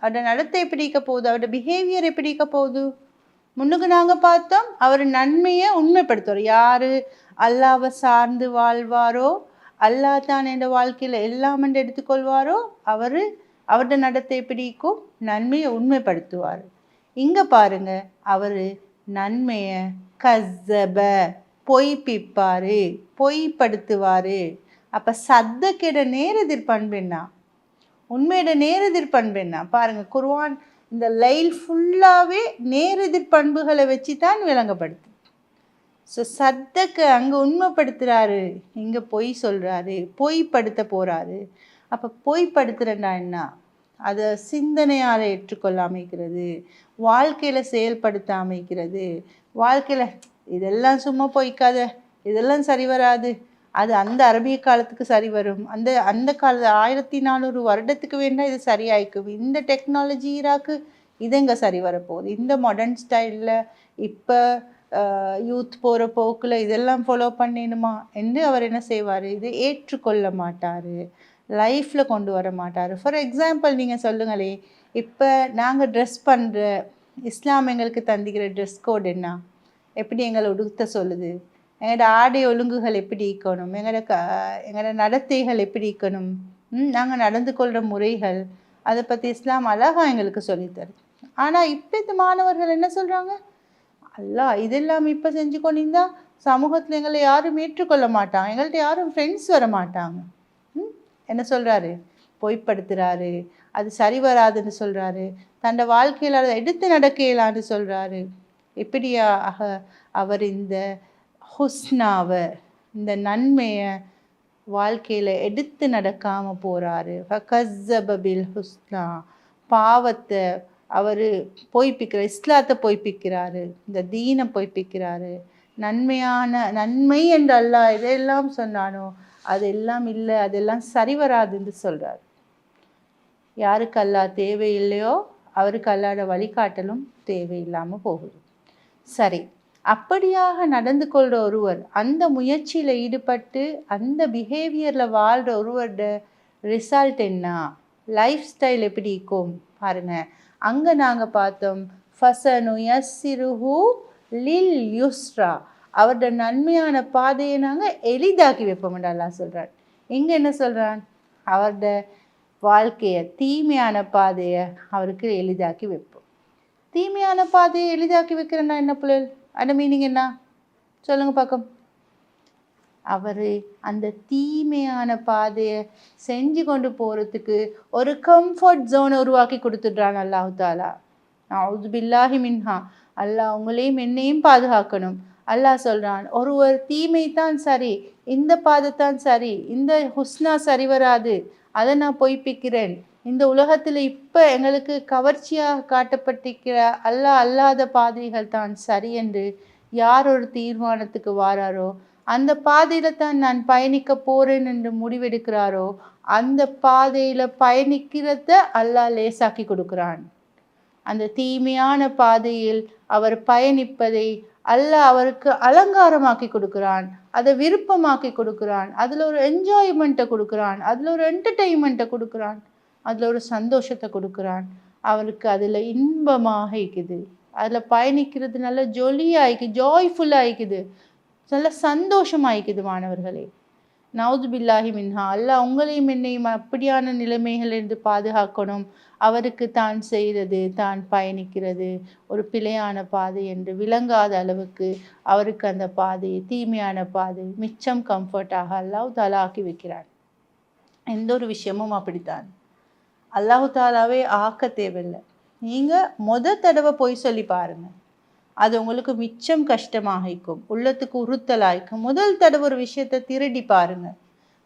அவரோட நடத்தை எப்படி இருக்க போகுது? அவரோட பிஹேவியர் எப்படி இருக்க போகுது? முன்னுக்கு நாங்கள் பார்த்தோம், அவர் நன்மையை உண்மைப்படுத்துவார். யார் அல்லாவை சார்ந்து வாழ்வாரோ, அல்லாஹ் தான் என்ற வாழ்க்கையில் எல்லாம் எடுத்துக்கொள்வாரோ அவரோட நடத்தை எப்படி இருக்கும்? நன்மையை உண்மைப்படுத்துவார். இங்கே பாருங்க, அவர் நன்மையை கஸ்ஸப பொய்ப்பிப்பார், பொய்ப்படுத்துவார். அப்போ சத்தக்கேட நேரெதிர் பண்புன்னா, உண்மையோட நேரெதிர் பண்புன்னா பாருங்கள், குர்ஆன் இந்த லைல் ஃபுல்லாகவே நேரெதிர் பண்புகளை வச்சு தான் விளங்கப்படுத்து. ஸோ சத்தக்கு அங்கே உண்மைப்படுத்துகிறாரு, இங்கே பொய் சொல்கிறாரு, பொய்ப்படுத்த போகிறாரு. அப்போ பொய்ப்படுத்துகிறேன்னா என்ன? அதை சிந்தனையால் ஏற்றுக்கொள்ள அமைக்கிறது, வாழ்க்கையில் செயல்படுத்த அமைக்கிறது. வாழ்க்கையில் இதெல்லாம் சும்மா பொய்க்காத, இதெல்லாம் சரி வராது, அது அந்த அரபிய காலத்துக்கு சரி வரும், அந்த கால 1400 வருடத்துக்கு வேண்டாம் இது சரியாயிக்கும், இந்த டெக்னாலஜி ஈராக்கு இது எங்கே சரி வரப்போகுது, இந்த மாடர்ன் ஸ்டைலில் இப்போ யூத் போகிற போக்கில் இதெல்லாம் ஃபாலோ பண்ணிடுமா என்று அவர் என்ன செய்வார்? இது ஏற்றுக்கொள்ள மாட்டார், லைஃப்பில் கொண்டு வர மாட்டார். ஃபார் எக்ஸாம்பிள் நீங்கள் சொல்லுங்களே, இப்போ நாங்கள் ட்ரெஸ் பண்ணுற இஸ்லாம் எங்களுக்கு தந்திக்கிற ட்ரெஸ் கோட் என்ன? எப்படி எங்களை உடுத்த சொல்லுது? எங்களோட ஆடை ஒழுங்குகள் எப்படி இருக்கணும்? எங்களோட நடத்தைகள் எப்படி இருக்கணும்? நாங்கள் நடந்து கொள்கிற முறைகள், அதை பற்றி இஸ்லாம் அழகாக எங்களுக்கு சொல்லித்தருது. ஆனால் இப்போ இந்த மாணவர்கள் என்ன சொல்கிறாங்க? அல்லாஹ் இதெல்லாம் இப்போ செஞ்சு கொண்டிருந்தா சமூகத்தில் எங்களை யாரும் ஏற்றுக்கொள்ள மாட்டாங்க, எங்கள்கிட்ட யாரும் ஃப்ரெண்ட்ஸ் வர மாட்டாங்க. என்ன சொல்கிறாரு? பொய்ப்படுத்துகிறாரு, அது சரி வராதுன்னு சொல்கிறாரு, தன்னோட வாழ்க்கையில் அதை எடுத்து நடக்க இயலான்னு சொல்கிறாரு. எப்படியாக அவர் இந்த ஹுஸ்னாவை, இந்த நன்மையை வாழ்க்கையில் எடுத்து நடக்காமல் போகிறாரு. ஃபகஸ்ஸபபில் ஹுஸ்னா, பாவத்தை அவர் பொய்ப்பிக்கிறார், இஸ்லாத்தை பொய்ப்பிக்கிறாரு, இந்த தீனை பொய்ப்பிக்கிறாரு. நன்மை என்று அல்லாஹ் எதெல்லாம் சொன்னானோ அதெல்லாம் இல்லை, அதெல்லாம் சரி வராதுன்னு சொல்கிறார். யாருக்கு அல்லாஹ் தேவையில்லையோ அவருக்கு அல்லாஹ்வோட வழிகாட்டலும் தேவையில்லாமல் போகுது. சரி, அப்படியாக நடந்து கொள்கிற ஒருவர், அந்த முயற்சியில் ஈடுபட்டு அந்த பிஹேவியரில் வாழ்கிற ஒருவரோட ரிசல்ட் என்ன, லைஃப் ஸ்டைல் எப்படி இருக்கும் பாருங்கள். அங்கே நாங்கள் பார்த்தோம், ஃபசனு யஸ்ஸிருஹு லில் யுஸ்ரா, அவரோட நன்மையான பாதையை நாங்கள் எளிதாக்கி வைப்போம்னு அல்லாஹ் சொல்கிறார். இங்கே என்ன சொல்கிறான்? அவரோட வாழ்க்கையை, தீமையான பாதையை அவருக்கு எளிதாக்கி வைப்போம். தீமையான பாதையை எளிதாக்கி வைக்கிறேன்னா என்ன பிள்ளைகள்? அந்த மீனிங் என்ன சொல்லுங்க பார்க்கும். அவர் அந்த தீமையான பாதையை செஞ்சு கொண்டு போகிறதுக்கு ஒரு கம்ஃபர்ட் ஜோனை உருவாக்கி கொடுத்துட்றான் அல்லாஹ் தாலா. நஅூது பில்லாஹி மின்ஹா, அல்லாஹ் உங்களையும் என்னையும் பாதுகாக்கணும். அல்லாஹ் சொல்கிறான், ஒருவர் தீமை தான் சரி, இந்த பாதை தான் சரி, இந்த ஹுஸ்னா சரி வராது, அதை நான் பொய்ப்பிக்கிறேன், இந்த உலகத்தில் இப்போ எங்களுக்கு கவர்ச்சியாக காட்டப்பட்டிருக்கிற அல்லாஹ் அல்லாத பாதைகள் தான் சரி என்று யார் ஒரு தீர்மானத்துக்கு வாராரோ, அந்த பாதையில் தான் நான் பயணிக்க போகிறேன் என்று முடிவெடுக்கிறாரோ, அந்த பாதையில் பயணிக்கிறத அல்லாஹ் லேசாக்கி கொடுக்குறான். அந்த தீமையான பாதையில் அவர் பயணிப்பதை அல்லாஹ் அவருக்கு அலங்காரமாக்கி கொடுக்குறான், அதை விருப்பமாக்கி கொடுக்குறான், அதில் ஒரு என்ஜாய்மெண்ட்டை கொடுக்குறான், அதில் ஒரு என்டர்டெயின்மெண்ட்டை கொடுக்குறான், அதில் ஒரு சந்தோஷத்தை கொடுக்குறான். அவருக்கு அதில் இன்பமாக இருக்குது, அதில் பயணிக்கிறது நல்ல ஜொலியாகிக்குது, ஜாய்ஃபுல்லாகிக்குது, நல்ல சந்தோஷமாகிக்குது. மாணவர்களே, நவுது பில்லாஹி மின்ஹா, அல்லாஹ் உங்களையும் என்னையும் அப்படியான நிலைமைகளிலிருந்து பாதுகாக்கணும். அவருக்கு தான் செய்கிறது, தான் பயணிக்கிறது ஒரு பிழையான பாதை என்று விளங்காத அளவுக்கு அவருக்கு அந்த பாதை, தீமையான பாதை மிச்சம் கம்ஃபர்ட்டாக அல்லாஹ் தாலா ஆக்கி வைக்கிறார். எந்த ஒரு விஷயமும் அப்படித்தான். அல்லாஹு தாலாவே ஆக்க தேவையில்லை. நீங்கள் தடவை போய் சொல்லி பாருங்கள், அது உங்களுக்கு மிச்சம் கஷ்டமாகிக்கும், உள்ளத்துக்கு உறுத்தலாய்க்கும். தடவை ஒரு விஷயத்தை திருடி பாருங்கள்,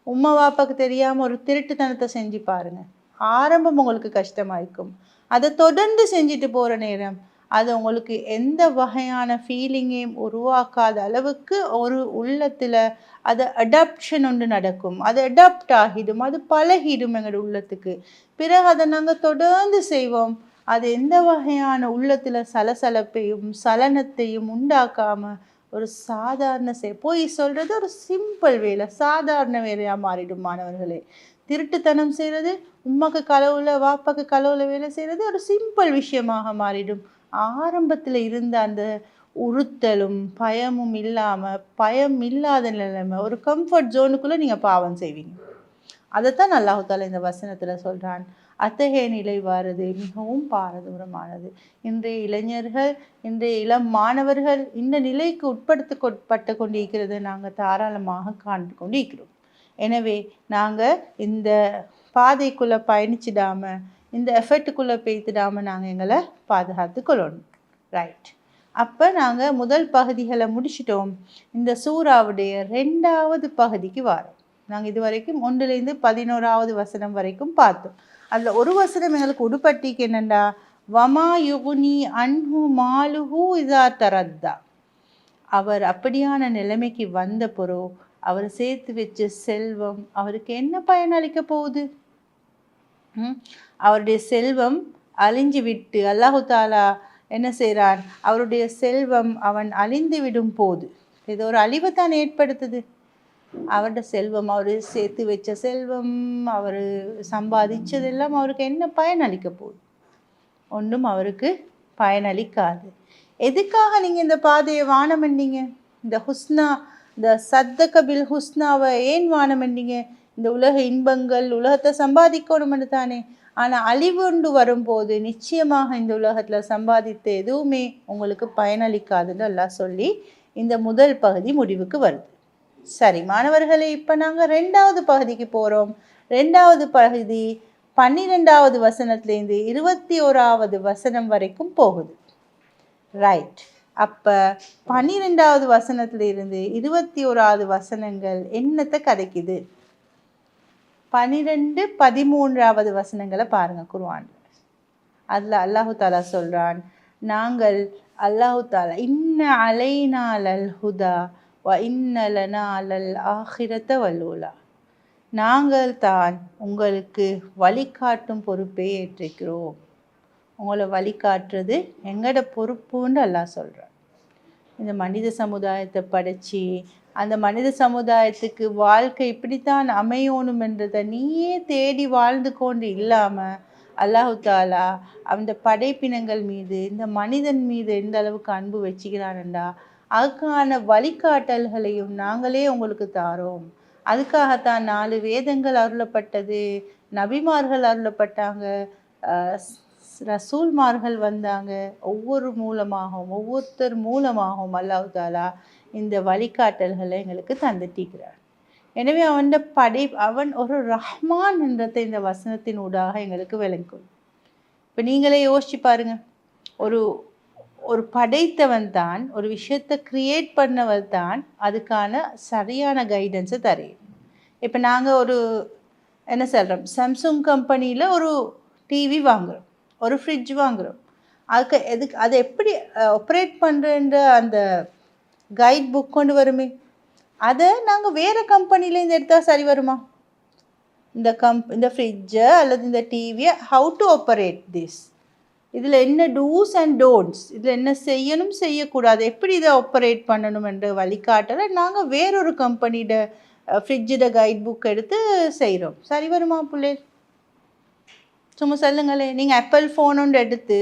உம்மா வாப்பாக்கு தெரியாமல் ஒரு திருட்டுத்தனத்தை செஞ்சு பாருங்கள், ஆரம்பம் உங்களுக்கு கஷ்டமாயிருக்கும். அதை தொடர்ந்து செஞ்சுட்டு போகிற நேரம் அது உங்களுக்கு எந்த வகையான ஃபீலிங்கையும் உருவாக்காத அளவுக்கு ஒரு உள்ளத்தில் அது அடாப்ஷன் ஒன்று நடக்கும், அது அடாப்ட் ஆகிடும், அது பழகிடும் எங்களோட உள்ளத்துக்கு. பிறகு அதை நாங்கள் தொடர்ந்து செய்வோம். அது எந்த வகையான உள்ளத்தில் சலசலப்பையும் சலனத்தையும் உண்டாக்காமல் ஒரு சாதாரண போய் சொல்கிறது ஒரு சிம்பிள் வேலை, சாதாரண வேலையாக மாறிடும். மாணவர்களே, திருட்டுத்தனம் செய்கிறது, உம்மாக்கு களவுல வாப்பாக்கு களவுல வேலை செய்கிறது ஒரு சிம்பிள் விஷயமாக மாறிடும். ஆரம்பத்தில் இருந்த அந்த உறுத்தலும் பயமும் இல்லாமல், பயம் இல்லாத நிலைமை, ஒரு கம்ஃபர்ட் ஜோனுக்குள்ளே நீங்கள் பாவம் செய்வீங்க. அதைத்தான் அல்லாஹ் தஆலா இந்த வசனத்தில் சொல்கிறான். அத்தகைய நிலை வாரது மிகவும் பாரதூரமானது. இன்றைய இளைஞர்கள், இன்றைய இளம் மாணவர்கள் இந்த நிலைக்கு உட்பட்டு கொண்டிருக்கிறது நாங்கள் தாராளமாக காண்டு கொண்டு இருக்கிறோம். எனவே நாங்கள் இந்த பாதைக்குள்ளே பயணிச்சிடாமல், இந்த எஃபர்ட்டுக்குள்ளே பேய்த்திடாமல் நாங்கள் எங்களை பாதுகாத்து கொள்ளணும். ரைட், அப்போ நாங்கள் முதல் பகுதிகளை முடிச்சிட்டோம். இந்த சூறாவுடைய 2வது பகுதிக்கு வரோம். நாங்கள் இது வரைக்கும் 1லேருந்து 11வது வசனம் வரைக்கும் பார்த்தோம். அதில் ஒரு வசனம் எங்களுக்கு உடுப்பட்டிக்கு என்னென்னா, வமா யுகுனி அன்ஹு மாலுஹு இதா தரத்தா, அவர் அப்படியான நிலைமைக்கு வந்த பொறோ அவர் சேர்த்து வச்ச செல்வம் அவருக்கு என்ன பயனளிக்க போகுது? அவருடைய செல்வம் அழிஞ்சு விட்டு அல்லாஹு தாலா என்ன செய்கிறான்? அவருடைய செல்வம் அவன் அழிந்து விடும் போது இது ஒரு அழிவை தான் ஏற்படுத்துது. அவருடைய செல்வம், அவர் சேர்த்து வச்ச செல்வம், அவர் சம்பாதிச்சதெல்லாம் அவருக்கு என்ன பயனளிக்க போகுது? ஒன்றும் அவருக்கு பயனளிக்காது. எதுக்காக நீங்கள் இந்த பாதையை வானம் பண்ணீங்க? இந்த ஹுஸ்னா, இந்த சத்தக பில் ஹுஸ்னாவை ஏன் வானம் பண்ணீங்க? இந்த உலக இன்பங்கள், உலகத்தை சம்பாதிக்கணும்னு தானே. ஆனால் அழிவுண்டு வரும்போது நிச்சயமாக இந்த உலகத்தில் சம்பாதித்த எதுவுமே உங்களுக்கு பயனளிக்காதுன்னு எல்லாம் சொல்லி இந்த முதல் பகுதி முடிவுக்கு வருது. சரி மாணவர்களே, இப்போ நாங்கள் 2வது பகுதிக்கு போகிறோம். 2வது பகுதி 12வது வசனத்திலேருந்து 21வது வசனம் வரைக்கும் போகுது. ரைட். அப்போ 12வது வசனத்திலிருந்து 21வது வசனங்கள் என்னத்தை கதைக்குது? 12, 13வது வசனங்களை பாருங்க குர்ஆன். அதில் அல்லாஹு தாலா சொல்கிறான், நாங்கள் அல்லாஹு தாலா இன்ன அலைனா லல் ஹுதா வ இன்ன லனா லல் ஆஹிரத வல்லூலா, நாங்கள் தான் உங்களுக்கு வழிகாட்டும் பொறுப்பை ஏற்றிருக்கிறோம். உங்களை வழிகாட்டுறது எங்களோட பொறுப்புன்னு அல்லாஹ் சொல்கிறான். இந்த மனித சமுதாயத்தை படைச்சி அந்த மனித சமுதாயத்துக்கு வாழ்க்கை இப்படித்தான் அமையணும் என்றதை நீயே தேடி வாழ்ந்து கொண்டு இல்லாமல் அல்லாஹு தாலா அந்த படைப்பினங்கள் மீது இந்த மனிதன் மீது எந்த அளவுக்கு அன்பு வச்சுக்கிறான்டா, அதுக்கான வழிகாட்டல்களையும் நாங்களே உங்களுக்கு தாரோம். அதுக்காகத்தான் 4 வேதங்கள் அருளப்பட்டது, நபிமார்கள் அருளப்பட்டாங்க, ரசூல்மார்கள் வந்தாங்க. ஒவ்வொருத்தர் மூலமாகவும் அல்லாஹ் தாலா இந்த வழிகாட்டல்களை எங்களுக்கு தந்துட்டிருக்கிறார். எனவே அவன் ஒரு ரஹ்மான் என்றதை இந்த வசனத்தின் ஊடாக எங்களுக்கு விளங்கும். இப்போ நீங்களே யோசிச்சு பாருங்க, ஒரு படைத்தவன் தான், ஒரு விஷயத்தை கிரியேட் பண்ணவன் தான் அதுக்கான சரியான கைடன்ஸை தரையும். இப்போ நாங்கள் என்ன சொல்கிறோம், சாம்சங் கம்பெனியில் ஒரு டிவி வாங்குகிறோம், ஒரு ஃப்ரிட்ஜ் வாங்குகிறோம். அதை எப்படி ஆப்ரேட் பண்ணுறன்ற அந்த கைட் புக் கொண்டு வருமே, அதை நாங்கள் வேறு கம்பெனிலேருந்து எடுத்தால் சரி வருமா? இந்த ஃப்ரிட்ஜை அல்லது இந்த டிவியை ஹவு டு ஆப்பரேட் திஸ், இதில் என்ன டூஸ் அண்ட் டோன்ட்ஸ், இதில் என்ன செய்யணும் செய்யக்கூடாது, எப்படி இதை ஆப்பரேட் பண்ணணும் என்ற வழிகாட்டலை நாங்கள் வேறொரு கம்பெனியோட ஃப்ரிட்ஜோட கைட் புக் எடுத்து செய்கிறோம். சரி வருமா பிள்ளை? சும்மா சொல்லுங்களே. நீங்கள் ஆப்பிள் ஃபோன் ஒன்று எடுத்து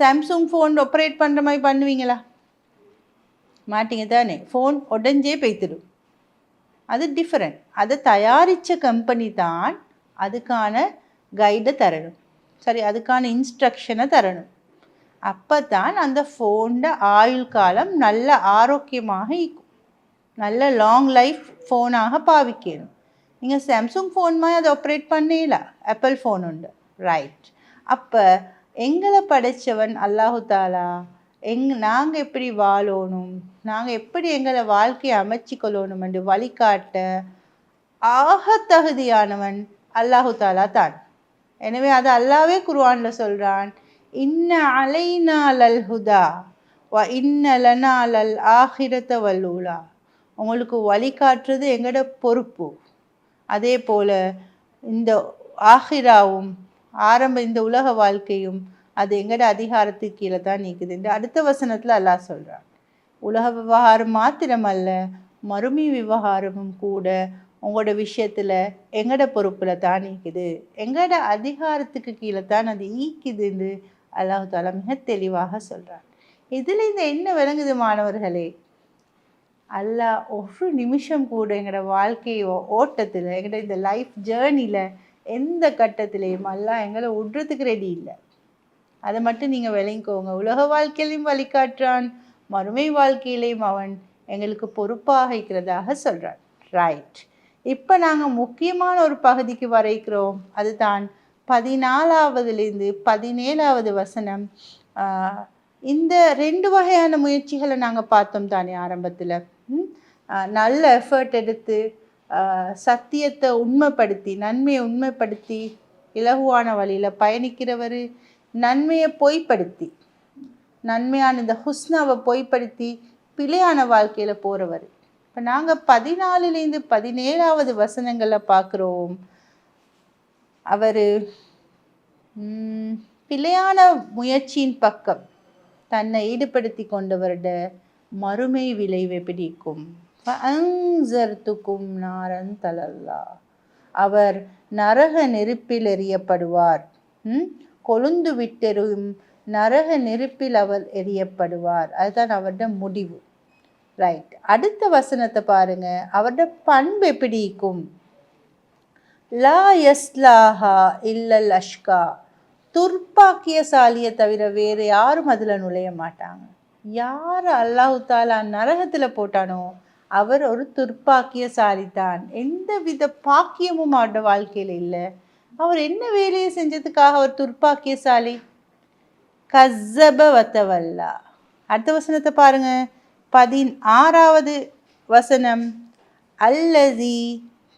சாம்சங் ஃபோன் ஆப்ரேட் பண்ணுற மாதிரி பண்ணுவீங்களா? மாட்டிங்க தானே. ஃபோன் உடஞ்சே போய்த்திடும். அது டிஃப்ரெண்ட். அதை தயாரித்த கம்பெனி தான் அதுக்கான கைடை தரணும், சரி, அதுக்கான இன்ஸ்ட்ரக்ஷனை தரணும். அப்போ தான் அந்த ஃபோனோட ஆயுள் காலம் நல்ல ஆரோக்கியமாக இருக்கும், நல்ல லாங் லைஃப் ஃபோனாக பாவிக்கணும். நீங்கள் சாம்சங் ஃபோன் மாதிரி அதை ஆப்ரேட் பண்ணல, ஆப்பிள் ஃபோன் உண்டு. ரைட். அப்போ எங்களை படைத்தவன் அல்லாஹு தாலா நாங்கள் எப்படி வாழணும், நாங்கள் எப்படி எங்களை வாழ்க்கையை அமைச்சிக்கொள்ளணும் என்று வழிகாட்ட ஆக தகுதியானவன் அல்லாஹு தாலா தான். எனவே அது அல்லாவே குர்ஆனில் சொல்கிறான், இன்ன அலைனா லல் ஹுதா வ இன்ன லனா லல் ஆஹிரத வல்லூலா, உங்களுக்கு வழிகாட்டுறது எங்களோட பொறுப்பு. அதே போல் இந்த ஆஹிராவும் இந்த உலக வாழ்க்கையும் அது எங்களோட அதிகாரத்துக்கு கீழே தான் நீக்குது. இந்த அடுத்த வசனத்தில் அல்லாஹ் சொல்கிறான், உலக விவகாரம் மாத்திரமல்ல, மறுமை விவகாரமும் கூட உங்களோட விஷயத்தில் எங்களோட பொறுப்பில் தான் நீக்குது, எங்களோட அதிகாரத்துக்கு கீழே தான் அது ஈக்குதுன்னு அல்லாஹ் தாலா மிக தெளிவாக சொல்கிறான். இதில் இந்த என்ன விளங்குது மாணவர்களே, அல்லாஹ் ஒரு நிமிஷம் கூட எங்களோட வாழ்க்கையோ ஓட்டத்தில் எங்களோட இந்த லைஃப் ஜேர்னியில் எந்த கட்டத்திலையும் அல்லாஹ் எங்களை விடுறதுக்கு ரெடி இல்லை. அதை மட்டும் நீங்கள் விளங்கிக்கோங்க. உலக வாழ்க்கையிலையும் வழிகாட்டுறான், மறுமை வாழ்க்கையிலையும் அவன் எங்களுக்கு பொறுப்பாக இருக்கிறதாக சொல்கிறான். ரைட். இப்போ நாங்கள் முக்கியமான ஒரு பகுதிக்கு வரைக்கிறோம். அதுதான் 14வதுலேருந்து 17வது வசனம். இந்த 2 வகையான முயற்சிகளை நாங்கள் பார்த்தோம் தானே ஆரம்பத்தில். நல்ல எஃபர்ட் எடுத்து சத்தியத்தை உண்மைப்படுத்தி, நன்மையை உண்மைப்படுத்தி இலகுவான வழியில் பயணிக்கிறவர், நன்மையை பொய்ப்படுத்தி, நன்மையான இந்த ஹுஸ்னாவை பொய்ப்படுத்தி பிழையான வாழ்க்கையில் போகிறவர். இப்போ நாங்கள் 14லேருந்து 17வது வசனங்களில் பார்க்குறோம், அவர் பிழையான முயற்சியின் பக்கம் தன்னை ஈடுபடுத்தி கொண்டவருட மறுமை விளைவை பிடிக்கும். நாரன் தலல்லா, அவர் நரக நெருப்பில் எறியப்படுவார், கொழுந்து விட்டெரும் நரக நெருப்பில் அவர் எறியப்படுவார். அதுதான் அவருடைய முடிவு. ரைட். அடுத்த வசனத்தை பாருங்க, அவருடைய பண்பு எப்படி இருக்கும். லா யஸ்லாஹா இல்லல் அஷ்கா, துர்ப்பாக்கியசாலியை தவிர வேறு யாரும் அதில் நுழைய மாட்டாங்க. யார் அல்லாஹ் தாலா நரகத்தில் போட்டானோ அவர் ஒரு துர்ப்பாக்கியசாலி தான். எந்த வித பாக்கியமும் அவருடைய வாழ்க்கையில் இல்லை. அவர் என்ன வேலையை செஞ்சதுக்காக அவர் துர்ப்பாக்கியசாலி? கஸ்ஸப வத்தவல்லா. அடுத்த வசனத்தை பாருங்க, 16வது வசனம். அல்லதி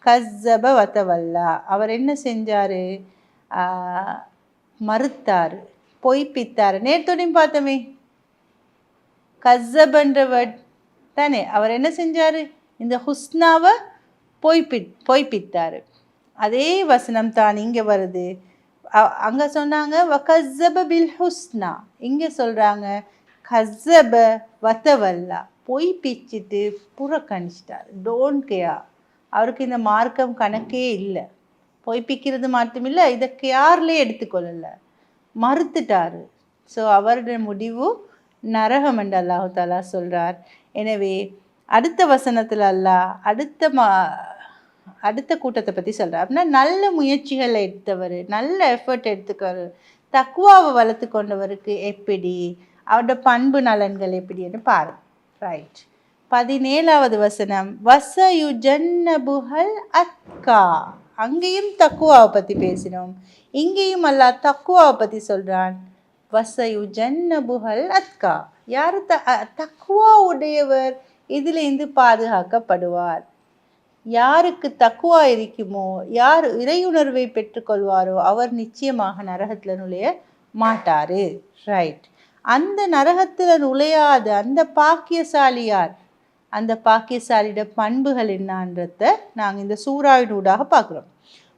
கஸ்ஸப வத்தவல்லா. அவர் என்ன செஞ்சாரு? மறுத்தார், பொய்ப்பித்தார். நேர்த்தோடையும் பார்த்தோமே, கஸ்ஸபன்ற வேர்ட் தானே. அவர் என்ன செஞ்சார்? இந்த ஹுஸ்னாவை பொய்ப்பித்தார். அதே வசனம் தான் இங்கே வருது. அங்கே சொன்னாங்க வகஸ்ஸப பில் ஹுஸ்னா, இங்கே சொல்கிறாங்க கஸ்ஸப வத்தவல்லா, பொய்ப்பிச்சிட்டு புறக்கணிச்சிட்டார். Don't care. அவருக்கு இந்த மார்க்கம் கணக்கே இல்லை. பொய்ப்பிக்கிறது மட்டுமில்லை, இதை கேர்லே எடுத்துக்கொள்ளலை, மறுத்துட்டார். ஸோ அவருடைய முடிவு நரகம் என்று அல்லாஹு தாலா சொல்கிறார். எனவே அடுத்த வசனத்தில் அல்லாஹ் அடுத்த கூட்டத்தை பற்றி சொல்கிறார். அப்படின்னா நல்ல முயற்சிகளை எடுத்தவர், நல்ல எஃபர்ட் எடுத்துக்கிறார், தக்குவாவை வளர்த்து கொண்டவருக்கு எப்படி, அவரோட பண்பு நலன்கள் எப்படின்னு பாருங்க. ரைட். 17வது வசனம். வஸயுஜன்னபுஹல் அத்கா. அங்கேயும் தக்குவாவை பற்றி பேசினோம், இங்கேயும் அல்லாஹ் தக்குவாவை பற்றி சொல்கிறான். வஸயுஜன்னபுஹல் அத்கா. யார் தக்குவா உடையவர் இதிலிருந்து பாதுகாக்கப்படுவார். யாருக்கு தக்குவா இருக்குமோ, யார் இறையுணர்வை பெற்றுக்கொள்வாரோ அவர் நிச்சயமாக நரகத்தில் நுழைய மாட்டாரு. ரைட். அந்த நரகத்தில் நுழையாத அந்த பாக்கியசாலி யார்? அந்த பாக்கியசாலியோட பண்புகள் என்னன்றத நாங்கள் இந்த சூறாவினூடாக பார்க்குறோம்.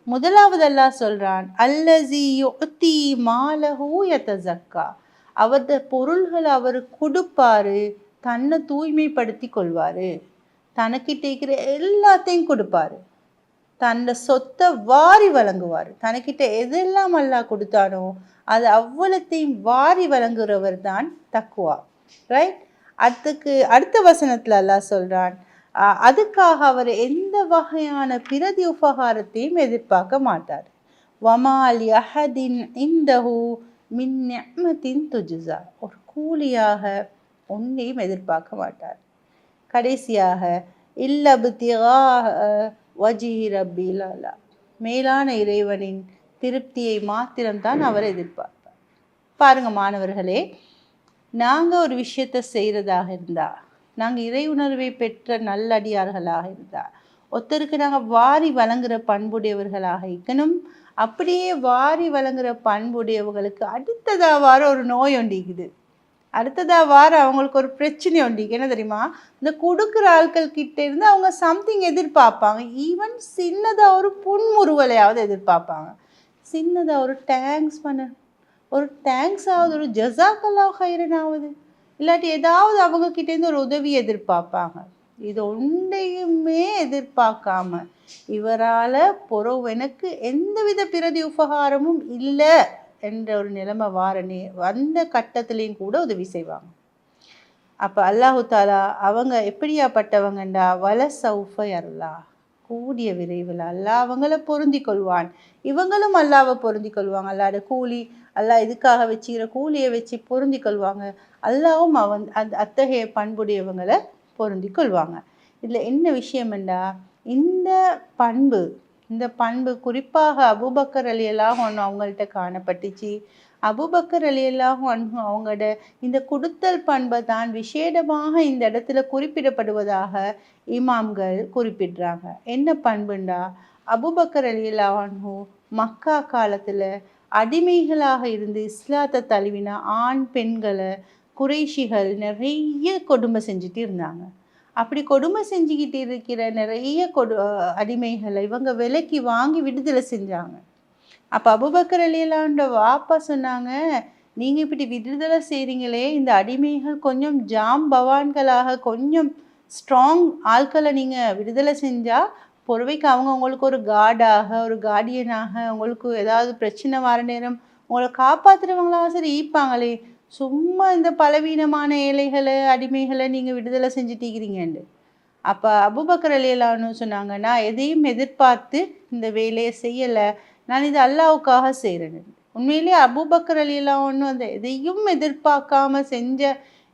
முதலாவது அல்லாஹ் சொல்கிறான், அல்லஸி யுஅதி மாலஹு யதஸக்கா. அவரது பொருள்களை அவர் கொடுப்பாரு, தன்னை தூய்மைப்படுத்தி கொள்வார், தனக்கிட்ட இருக்கிற எல்லாத்தையும் கொடுப்பாரு, தன்னை சொத்தை வாரி வழங்குவார். தனக்கிட்ட எதெல்லாம் அல்லாஹ் கொடுத்தானோ அது அவ்வளத்தையும் வாரி வழங்குறவர் தான் தக்குவா. ரைட். அடுத்த வசனத்தில் அல்லாஹ் சொல்கிறான், அதுக்காக அவர் எந்த வகையான பிரதி உபகாரத்தையும் எதிர்பார்க்க மாட்டார். வமால் யஹதின் இந்தஹு மின் நிஅமத்தின் துஜ்ஸா. ஒரு கூலியாக ஒன்றையும் எதிர்பார்க்க மாட்டார். கடைசியாக இல்லப்திகா வஜ்ஹி ரப்பில் அலா. மேலான இறைவனின் திருப்தியை மாத்திரம்தான் அவர் எதிர்பார்ப்பார். பாருங்க மாணவர்களே, நாங்கள் ஒரு விஷயத்தை செய்கிறதாக இருந்தால், நாங்கள் இறை உணர்வை பெற்ற நல்லடியார்களாக இருந்தால், ஒருத்தருக்கு நாங்கள் வாரி வழங்குகிற பண்புடையவர்களாக இருக்கணும். அப்படியே வாரி வழங்குகிற பண்புடையவர்களுக்கு அடுத்ததாக வார ஒரு நோய் ஒண்டிக்குது, அடுத்ததாக வார அவங்களுக்கு ஒரு பிரச்சனை ஒண்டிக்கு. என்ன தெரியுமா? இந்த கொடுக்குற ஆட்கள் கிட்ட இருந்து அவங்க சம்திங் எதிர்பார்ப்பாங்க. ஈவன் சின்னதாக ஒரு புன்முறுவலையாவது எதிர்பார்ப்பாங்க, சின்னதாக ஒரு தேங்க்ஸ் ஆகுது, ஒரு ஜஸாக்கல்லாஹ் ஹைரனாவது, இல்லாட்டி ஏதாவது அவங்க கிட்டேருந்து ஒரு உதவி எதிர்பார்ப்பாங்க. இது ஒன்றையுமே எதிர்பார்க்காம இவரால் எனக்கு எந்தவித பிரதி உபகாரமும் இல்லை என்ற ஒரு நிலைமை வாரனே வந்த கட்டத்திலையும் கூட உதவி செய்வாங்க. அப்போ அல்லாஹு தாலா அவங்க எப்படியாப்பட்டவங்கண்டா வலசௌஃப யர்லா, கூடிய விரைவில் அல்லாஹ் அவங்கள பொருந்தி கொள்வான், இவங்களும் அல்லாவை பொருந்தி கொள்வாங்க. அல்லாட கூலி அல்லாஹ் இதுக்காக வச்சுக்கிற கூலியை வச்சு பொருந்தி கொள்வாங்க. அல்லாவும் அத்தகைய பண்புடையவங்களை பொருந்தி கொள்வாங்க. இதில் என்ன விஷயம்ண்டா, இந்த பண்பு குறிப்பாக அபூபக்கர் ரலியல்லாஹு அன்ஹு அவங்கள்ட்ட காணப்பட்டுச்சு. அபூபக்கர் ரலியல்லாஹு அன்ஹு அவங்களோட இந்த கொடுத்தல் பண்பை தான் விசேடமாக இந்த இடத்துல குறிப்பிடப்படுவதாக இமாம்கள் குறிப்பிடுறாங்க. என்ன பண்புண்டா, அபூபக்கர் ரலியல்லாஹு அன்ஹு மக்கா காலத்தில் அடிமைகளாக இருந்து இஸ்லாத்தை தழுவின ஆண் பெண்களை குறைஷிகள் நிறைய கொடுமை செஞ்சுட்டு இருந்தாங்க. அப்படி கொடுமை செஞ்சுக்கிட்டு இருக்கிற நிறைய அடிமைகளை இவங்க விலைக்கு வாங்கி விடுதலை செஞ்சாங்க. அப்போ அபூபக்கர் ரலியல்லாஹு வாப்பா சொன்னாங்க, நீங்கள் இப்படி விடுதலை செய்கிறீங்களே, இந்த அடிமைகள் கொஞ்சம் ஜாம்பவான்களாக கொஞ்சம் ஸ்ட்ராங் ஆட்களை நீங்கள் விடுதலை செஞ்சால் பொறுவைக்கு அவங்க உங்களுக்கு ஒரு கார்டாக ஒரு கார்டியனாக உங்களுக்கு ஏதாவது பிரச்சனை வர நேரம் உங்களை காப்பாற்றுறவங்களாக சரி ஈப்பாங்களே, சும்மா இந்த பலவீனமான ஏழைகளை அடிமைகளை நீங்கள் விடுதலை செஞ்சுட்டீங்கிறீங்கண்டு. அப்போ அபூபக்கர் ரலியல்லாஹு சொன்னாங்க, நான் எதையும் எதிர்பார்த்து இந்த வேலையை செய்யலை, நான் இது அல்லாஹ்வுக்காக செய்கிறேன். உண்மையிலேயே அபூபக்கர் ரலியல்லாஹு அந்த எதையும் எதிர்பார்க்காம செஞ்ச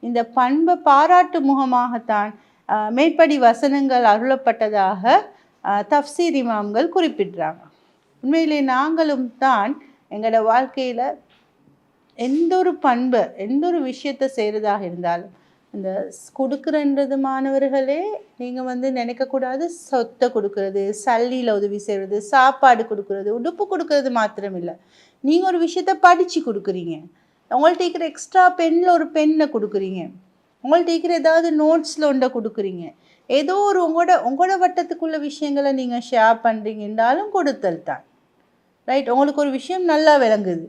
இந்த பண்பை பாராட்டு முகமாகத்தான் மேற்படி வசனங்கள் அருளப்பட்டதாக தஃப்சீர் இமாம்கள் குறிப்பிடுறாங்க. உண்மையிலே நாங்களும் தான் எங்களோட வாழ்க்கையில் எந்த ஒரு பண்பை எந்த ஒரு விஷயத்தை செய்கிறதாக இருந்தாலும் இந்த கொடுக்குறன்றது மாணவர்களே நீங்கள் நினைக்கக்கூடாது சொத்தை கொடுக்கறது, சல்லியில் உதவி செய்கிறது, சாப்பாடு கொடுக்கறது, உடுப்பு கொடுக்கறது மாத்திரம் இல்லை. நீங்கள் ஒரு விஷயத்த படித்து கொடுக்குறீங்க, உங்கள்ட்ட இருக்கிற எக்ஸ்ட்ரா பெண்ணில் ஒரு பெண்ணை கொடுக்குறீங்க, உங்கள்ட்ட இருக்கிற ஏதாவது நோட்ஸில் ஒன்றை கொடுக்குறீங்க, ஏதோ ஒரு உங்களோட வட்டத்துக்குள்ள விஷயங்களை நீங்கள் ஷேர் பண்ணுறீங்கன்றாலும் கொடுத்தல் தான். ரைட்? உங்களுக்கு ஒரு விஷயம் நல்லா விளங்குது,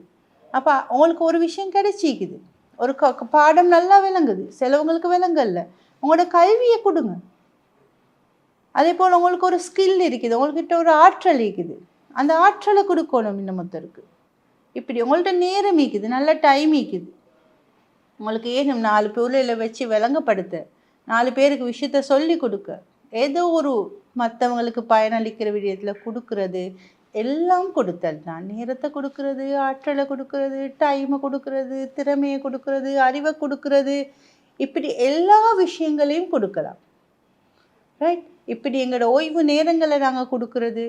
அப்போ உங்களுக்கு ஒரு விஷயம் கிடைச்சிக்குது, ஒரு பாடம் நல்லா விளங்குது, சிலவங்களுக்கு விளங்கல்ல, உங்களோட கல்வியை கொடுங்க. அதே போல் உங்களுக்கு ஒரு ஸ்கில் இருக்குது, உங்கள்கிட்ட ஒரு ஆற்றல் இருக்குது, அந்த ஆற்றலை கொடுக்கணும் இன்னமொத்தருக்கு. இப்படி உங்கள்கிட்ட நேரம் இருக்குது, நல்ல டைம் இருக்குது, உங்களுக்கு ஏனும் 4 பொருளில் வச்சு விளங்கப்படுத்த, 4 பேருக்கு விஷயத்த சொல்லி கொடுக்க, ஏதோ ஒரு மற்றவங்களுக்கு பயனளிக்கிற விடயத்தில் கொடுக்கறது, எல்லாம் கொடுத்தல் தான். நேரத்தை கொடுக்கறது, ஆற்றலை கொடுக்கறது, டைமை கொடுக்கறது, திறமையை கொடுக்கறது, அறிவை கொடுக்கறது, இப்படி எல்லா விஷயங்களையும் கொடுக்கலாம். ரைட்? இப்படி எங்களோட ஓய்வு நேரங்களை நாங்கள் கொடுக்கறது,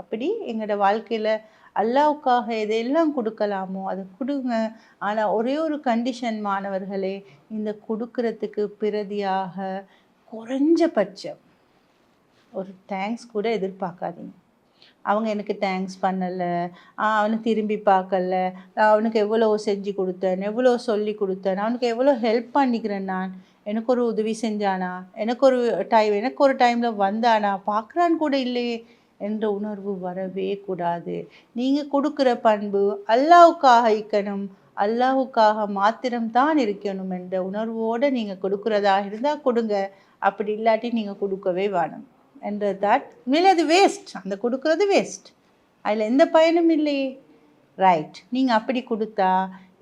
அப்படி எங்களோட வாழ்க்கையில் அல்லாவுக்காக எதையெல்லாம் கொடுக்கலாமோ அதை கொடுங்க. ஆனால் ஒரே ஒரு கண்டிஷன் மாணவர்களே, இந்த கொடுக்கறதுக்கு பிரதியாக குறைஞ்சபட்சம் ஒரு தேங்க்ஸ் கூட எதிர்பார்க்காதீங்க. அவங்க எனக்கு தேங்க்ஸ் பண்ணலை, அவனை திரும்பி பார்க்கல, அவனுக்கு எவ்வளோ செஞ்சு கொடுத்தேன், எவ்வளோ சொல்லி கொடுத்தேன், அவனுக்கு எவ்வளோ ஹெல்ப் பண்ணிக்கிறேன், நான் எனக்கு ஒரு உதவி செஞ்சானா, எனக்கு ஒரு டைமில் வந்தானா, பார்க்குறான்னு கூட இல்லையே என்ற உணர்வு வரவே கூடாது. நீங்கள் கொடுக்குற பண்பு அல்லாஹ்வுக்காக இருக்கணும், அல்லாஹ்வுக்காக மாத்திரம்தான் இருக்கணும் என்ற உணர்வோடு நீங்கள் கொடுக்குறதா இருந்தால் கொடுங்க, அப்படி இல்லாட்டி நீங்கள் கொடுக்கவே வேணும் என்றது தான். உண்மையிலே அது வேஸ்ட், அந்த கொடுக்குறது வேஸ்ட், அதில் எந்த பயனும் இல்லையே. ரைட்? நீங்கள் அப்படி கொடுத்தா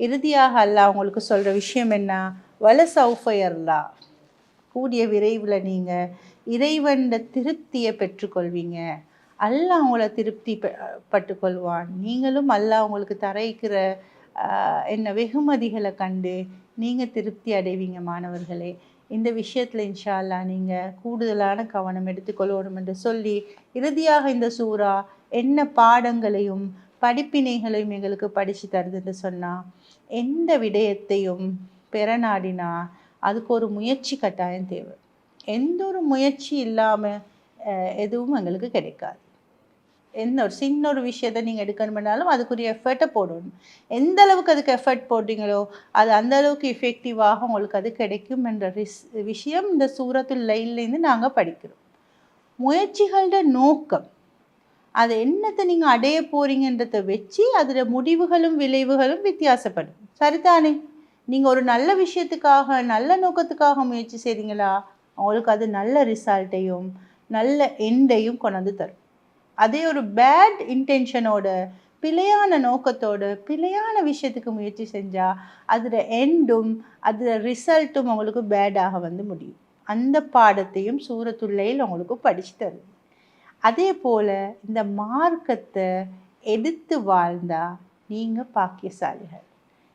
இறுதியாக அல்லாஹ் உங்களுக்கு சொல்கிற விஷயம் என்ன? வலசௌஃபயர்லா, கூடிய விரைவில் நீங்கள் இறைவன்ட திருப்தியை பெற்றுக்கொள்வீங்க, அல்லாஹ் உங்களை திருப்தி பட்டுக்கொள்வான், நீங்களும் அல்லாஹ் உங்களுக்கு தரைக்கிற என்ன வெகுமதிகளை கண்டு நீங்கள் திருப்தி அடைவீங்க. மாணவர்களே, இந்த விஷயத்தில் இன்ஷா அல்லாஹ் நீங்கள் கூடுதலான கவனம் எடுத்துக்கொள்ளணும் என்று சொல்லி இறுதியாக இந்த சூறா என்ன பாடங்களையும் படிப்பினைகளையும் எங்களுக்கு படித்து தருதுன்னு சொன்னால், எந்த விடயத்தையும் பெறநாடினா அதுக்கு ஒரு முயற்சி கட்டாயம் தேவை. எந்த ஒரு முயற்சி இல்லாமல் எதுவும் எங்களுக்கு கிடைக்காது. எந்த ஒரு சின்ன ஒரு விஷயத்தை நீங்கள் எடுக்கணும்னாலும் அதுக்குரிய எஃபர்ட்டை போடணும். எந்த அளவுக்கு அதுக்கு எஃபர்ட் போடுறீங்களோ அது அந்த அளவுக்கு எஃபெக்டிவாக உங்களுக்கு அது கிடைக்கும் என்ற விஷயம் இந்த சூரத்துல் லைல்லேருந்து நாங்கள் படிக்கிறோம். முயற்சிகளோட நோக்கம் அது என்னத்தை நீங்கள் அடைய போகிறீங்கன்றதை வச்சு அதில் முடிவுகளும் விளைவுகளும் வித்தியாசப்படும். சரிதானே? நீங்கள் ஒரு நல்ல விஷயத்துக்காக நல்ல நோக்கத்துக்காக முயற்சி செய்கிறீங்களா, உங்களுக்கு அது நல்ல ரிசல்ட்டையும் நல்ல எண்டையும் கொண்டாந்து தரும். அதே ஒரு பேட் இன்டென்ஷனோட பிழையான நோக்கத்தோட பிழையான விஷயத்துக்கு முயற்சி செஞ்சால் அதில் எண்டும் அதில் ரிசல்ட்டும் உங்களுக்கு பேடாக முடியும். அந்த பாடத்தையும் சூரத்துல் லைல் உங்களுக்கு படித்து தருது. அதே போல் இந்த மார்க்கத்தை எடுத்து வாழ்ந்தால் நீங்கள் பாக்கியசாலிகள்.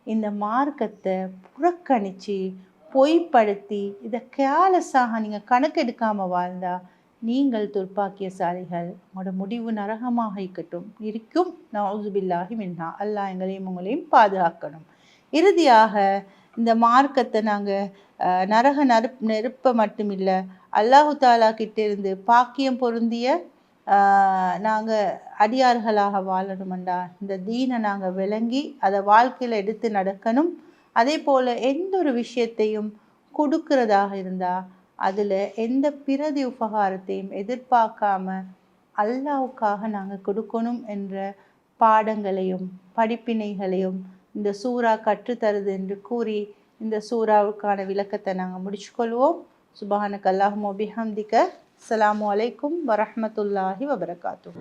இந்த மார்க்கத்தை புறக்கணித்து பொய்ப்படுத்தி இதை கேலஸாக நீங்கள் கணக்கெடுக்காமல் வாழ்ந்தால் நீங்கள் துர்ப்பாக்கியசாலிகள். உங்களோட முடிவு நரகமாக இருக்கும். நவுசுபில்லாஹி மின்ஹா. அல்லாஹ் எங்களையும் உங்களையும் பாதுகாக்கணும். இறுதியாக இந்த மார்க்கத்தை நாங்கள் நரக நெருப்பை மட்டுமில்லை, அல்லாஹு தாலா கிட்டேருந்து பாக்கியம் பொருந்திய நாங்கள் அடியார்களாக வாழணுமெண்டா இந்த தீனை நாங்கள் விளங்கி அதை வாழ்க்கையில் எடுத்து நடக்கணும். அதே போல் எந்த ஒரு விஷயத்தையும் கொடுக்கிறதாக இருந்தால் அதில் எந்த பிரதி உபகாரத்தையும் எதிர்பார்க்காம அல்லாஹ்வுக்காக நாங்கள் கொடுக்கணும் என்ற பாடங்களையும் படிப்பினைகளையும் இந்த சூறா கற்றுத்தருது என்று கூறி இந்த சூறாவுக்கான விளக்கத்தை நாங்கள் முடிச்சுக்கொள்வோம். சுப்ஹானக அல்லாஹும்ம பிஹம்திக. அஸ்ஸலாமு அலைக்கும் வரஹ்மத்துல்லாஹி வபரகாத்துஹு.